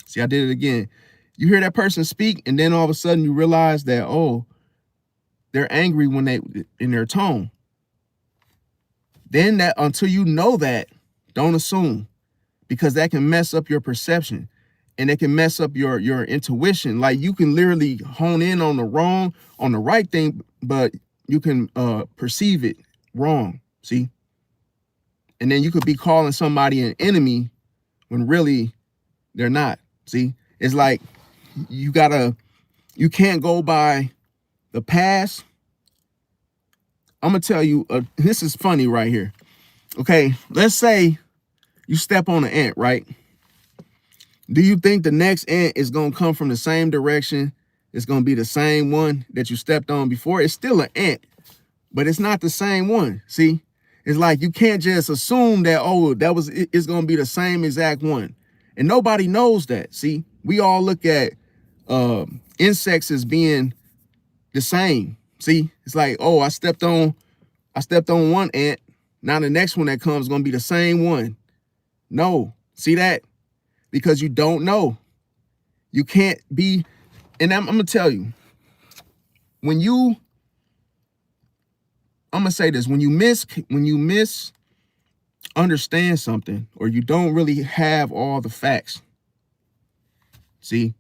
see, I did it again. You hear that person speak, and then all of a sudden you realize that, oh, they're angry when in their tone. Then that, until you know that, don't assume, because that can mess up your perception, and it can mess up your intuition. Like, you can literally hone in on the right thing, but you can perceive it wrong. See? And then you could be calling somebody an enemy when really they're not. See? It's like you can't go by the past. I'm going to tell you, this is funny right here. Okay, let's say you step on an ant, right? Do you think the next ant is going to come from the same direction? It's going to be the same one that you stepped on before? It's still an ant, but it's not the same one. See? It's like you can't just assume that, oh, it's going to be the same exact one. And nobody knows that. See? We all look at insects as being the same. See, it's like, oh, I stepped on one ant. Now the next one that comes is going to be the same one. No, see that? Because you don't know. You can't be, and I'm going to tell you, I'm going to say this, when you misunderstand something, or you don't really have all the facts, see,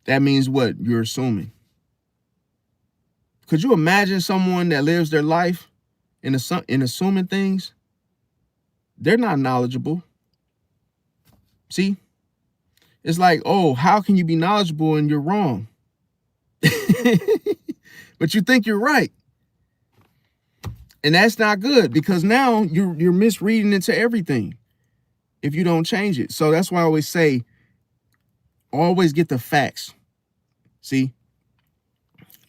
that means what? You're assuming. Could you imagine someone that lives their life in assuming things? They're not knowledgeable. See? It's like, oh, how can you be knowledgeable and you're wrong? But you think you're right. And that's not good, because now you're misreading into everything if you don't change it. So that's why I always say, always get the facts. See?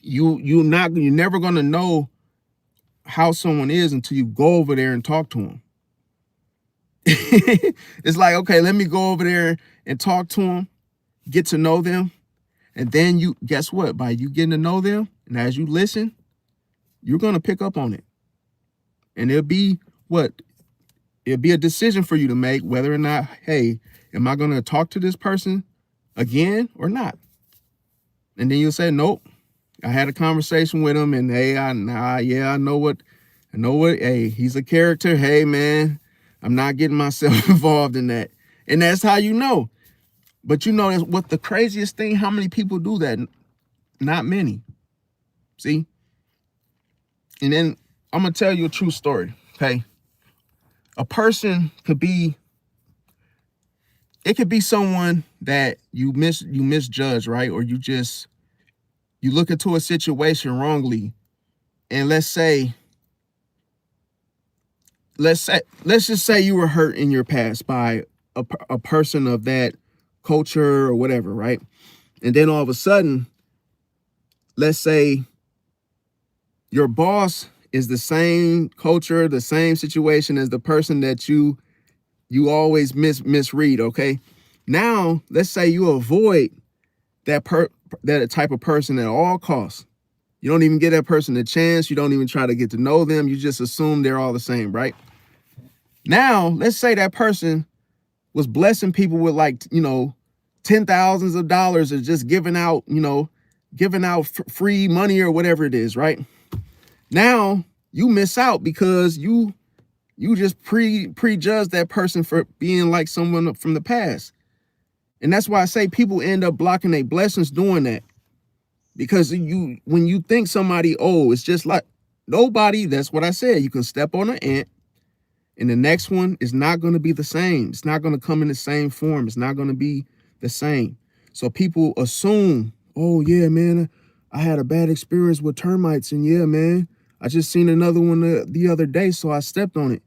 You're never going to know how someone is until you go over there and talk to them. It's like, okay, let me go over there and talk to them, get to know them. And then guess what? By you getting to know them, and as you listen, you're going to pick up on it. And it'll be a decision for you to make, whether or not, hey, am I going to talk to this person again or not? And then you'll say, nope. I had a conversation with him, and hey, I know what, hey, he's a character. Hey, man, I'm not getting myself involved in that. And that's how you know. But you know what the craziest thing, how many people do that? Not many. See? And then I'm gonna tell you a true story. Okay. A person could be, it could be someone that you misjudge, right? Or you look into a situation wrongly. And let's just say you were hurt in your past by a person of that culture or whatever, right? And then all of a sudden, let's say your boss is the same culture, the same situation as the person that you always misread, okay? Now, let's say you avoid that type of person at all costs. You don't even give that person a chance. You don't even try to get to know them. You just assume they're all the same, right? Now, let's say that person was blessing people with like, $10,000s or just giving out, free money or whatever it is, right? Now you miss out because you just prejudged that person for being like someone from the past. And that's why I say people end up blocking their blessings doing that. Because when you think somebody, oh, it's just like nobody, that's what I said. You can step on an ant and the next one is not going to be the same. It's not going to come in the same form. It's not going to be the same. So people assume, oh yeah, man, I had a bad experience with termites, and yeah, man, I just seen another one the other day, so I stepped on it.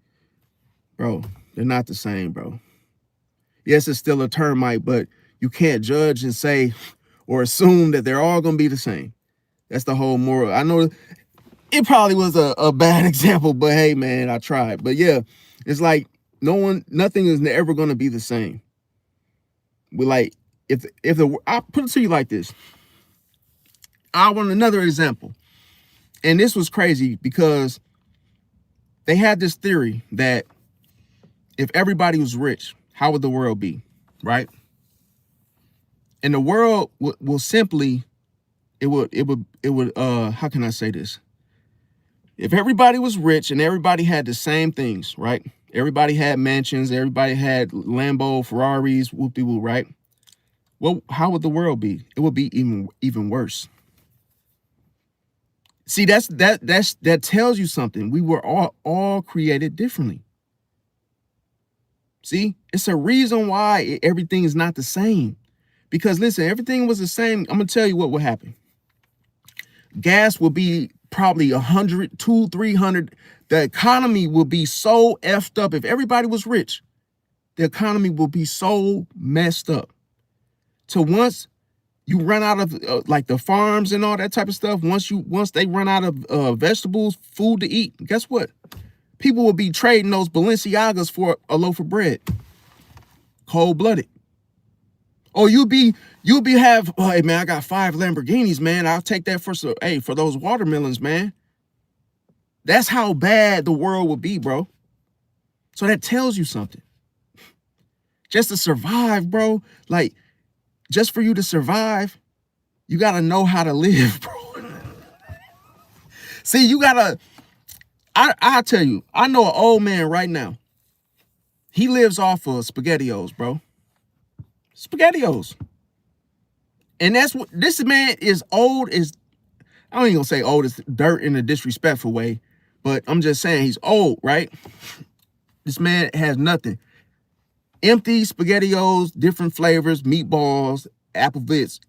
Bro, they're not the same, bro. Yes, it's still a termite, but you can't judge and say or assume that they're all going to be the same. That's the whole moral. I know it probably was a bad example, but hey, man, I tried. But yeah, it's like nothing is ever going to be the same. But like, I'll put it to you like this. I want another example. And this was crazy because they had this theory that if everybody was rich, how would the world be, right? And the world will simply, it would, how can I say this? If everybody was rich and everybody had the same things, right? Everybody had mansions, everybody had Lambo, Ferraris, whoop-de-woo, right? Well, how would the world be? It would be even worse. See, that tells you something. We were all created differently. See, it's a reason why everything is not the same. Because listen, everything was the same. I'm gonna tell you what will happen. Gas will be probably 100, 200, 300. The economy will be so effed up. If everybody was rich, the economy will be so messed up. So once you run out of like the farms and all that type of stuff, once they run out of vegetables, food to eat, guess what? People will be trading those Balenciagas for a loaf of bread. Cold-blooded. Or you'll be oh, hey man, I got 5 Lamborghinis, man. I'll take that for those watermelons, man. That's how bad the world will be, bro. So that tells you something. Just to survive, bro, like just for you to survive, you got to know how to live, bro. See, you got to, I'll tell you, I know an old man right now. He lives off of SpaghettiOs, bro. SpaghettiOs. And that's what, this man is old as, I don't even gonna say old as dirt in a disrespectful way, but I'm just saying he's old, right? This man has nothing. Empty SpaghettiOs, different flavors, meatballs, apple bits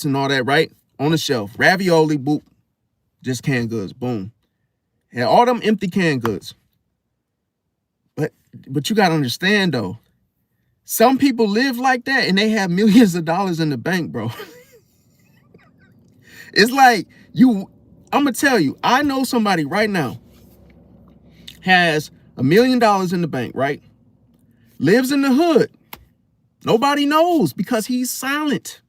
and all that, right? On the shelf. Ravioli, boop. Just canned goods, boom. And all them empty canned goods. But you gotta understand though, some people live like that and they have millions of dollars in the bank, bro. It's like I'm gonna tell you, I know somebody right now has $1 million in the bank, right? Lives in the hood. Nobody knows because he's silent.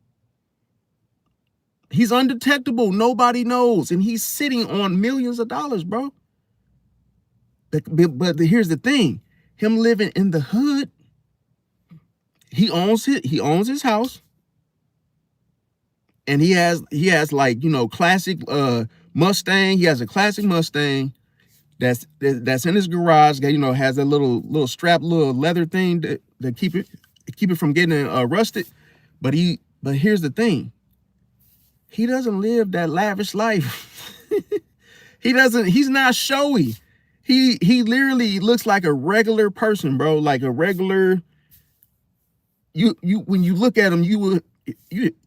He's undetectable. Nobody knows. And he's sitting on millions of dollars, bro. But here's the thing. Him living in the hood, he owns his house. And he has like, classic Mustang. He has a classic Mustang, that's in his garage. That, you know, has that little strap, little leather thing that keep it from getting rusted. But here's the thing: he doesn't live that lavish life. He's not showy. He literally looks like a regular person, bro. Like a regular. You when you look at him, you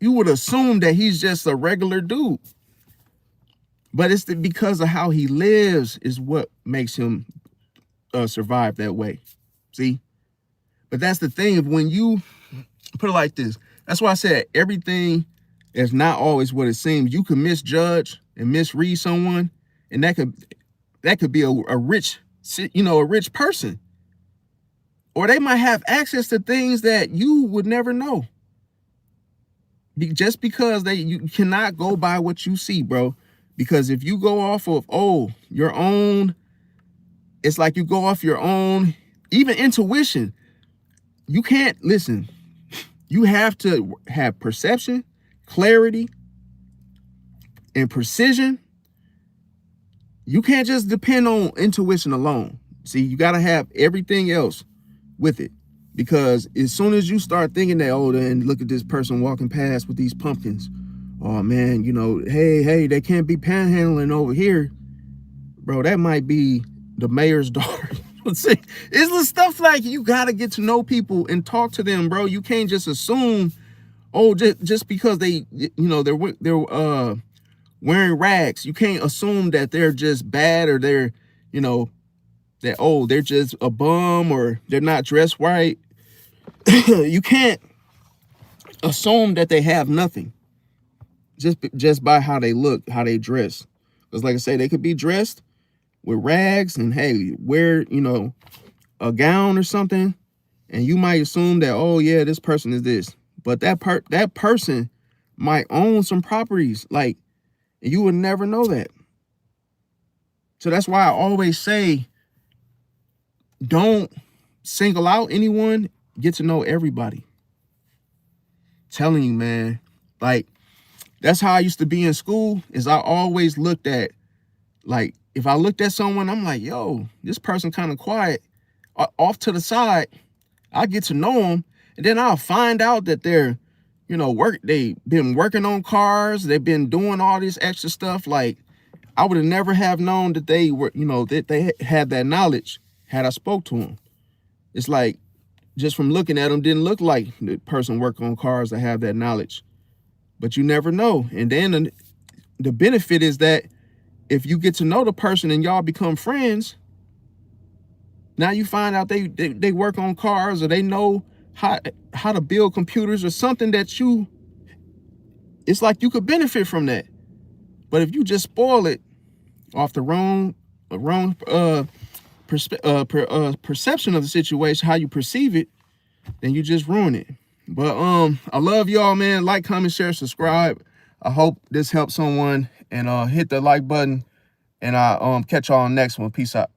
would assume that he's just a regular dude. But it's because of how he lives is what makes him survive that way. See? But that's the thing. When you put it like this, that's why I said everything is not always what it seems. You can misjudge and misread someone, and that could be a rich, a rich person. Or they might have access to things that you would never know. Just because you cannot go by what you see, bro. Because if you go off of, your own, it's like you go off your own, even intuition. You can't, listen, you have to have perception, clarity, and precision. You can't just depend on intuition alone. See, you got to have everything else with it. Because as soon as you start thinking that, then look at this person walking past with these pumpkins. Oh man, hey, they can't be panhandling over here. Bro, that might be the mayor's daughter. See, it's the stuff like you gotta get to know people and talk to them, bro. You can't just assume, just because they're wearing rags. You can't assume that they're just bad or they're, they're just a bum or they're not dressed right. You can't assume that they have nothing just by how they look, how they dress. Because like I say, they could be dressed with rags and, hey, wear, a gown or something, and you might assume that, this person is this. But that person might own some properties, and you would never know that. So that's why I always say, don't single out anyone, get to know everybody. Telling you, man, that's how I used to be in school, is I always looked at, if I looked at someone, I'm like, yo, this person kind of quiet. Off to the side, I get to know them, and then I'll find out that they're, they've been working on cars, they've been doing all this extra stuff. I would have never have known that they were, that they had that knowledge had I spoke to them. It's like, just from looking at them, didn't look like the person working on cars that have that knowledge. But you never know. And then the benefit is that if you get to know the person and y'all become friends, now you find out they work on cars, or they know how to build computers or something that it's like you could benefit from that. But if you just spoil it off the wrong perception of the situation, how you perceive it, then you just ruin it. But I love y'all, man. Like, comment, share, subscribe. I hope this helps someone, and hit the like button, and I'll catch y'all on the next one. Peace out.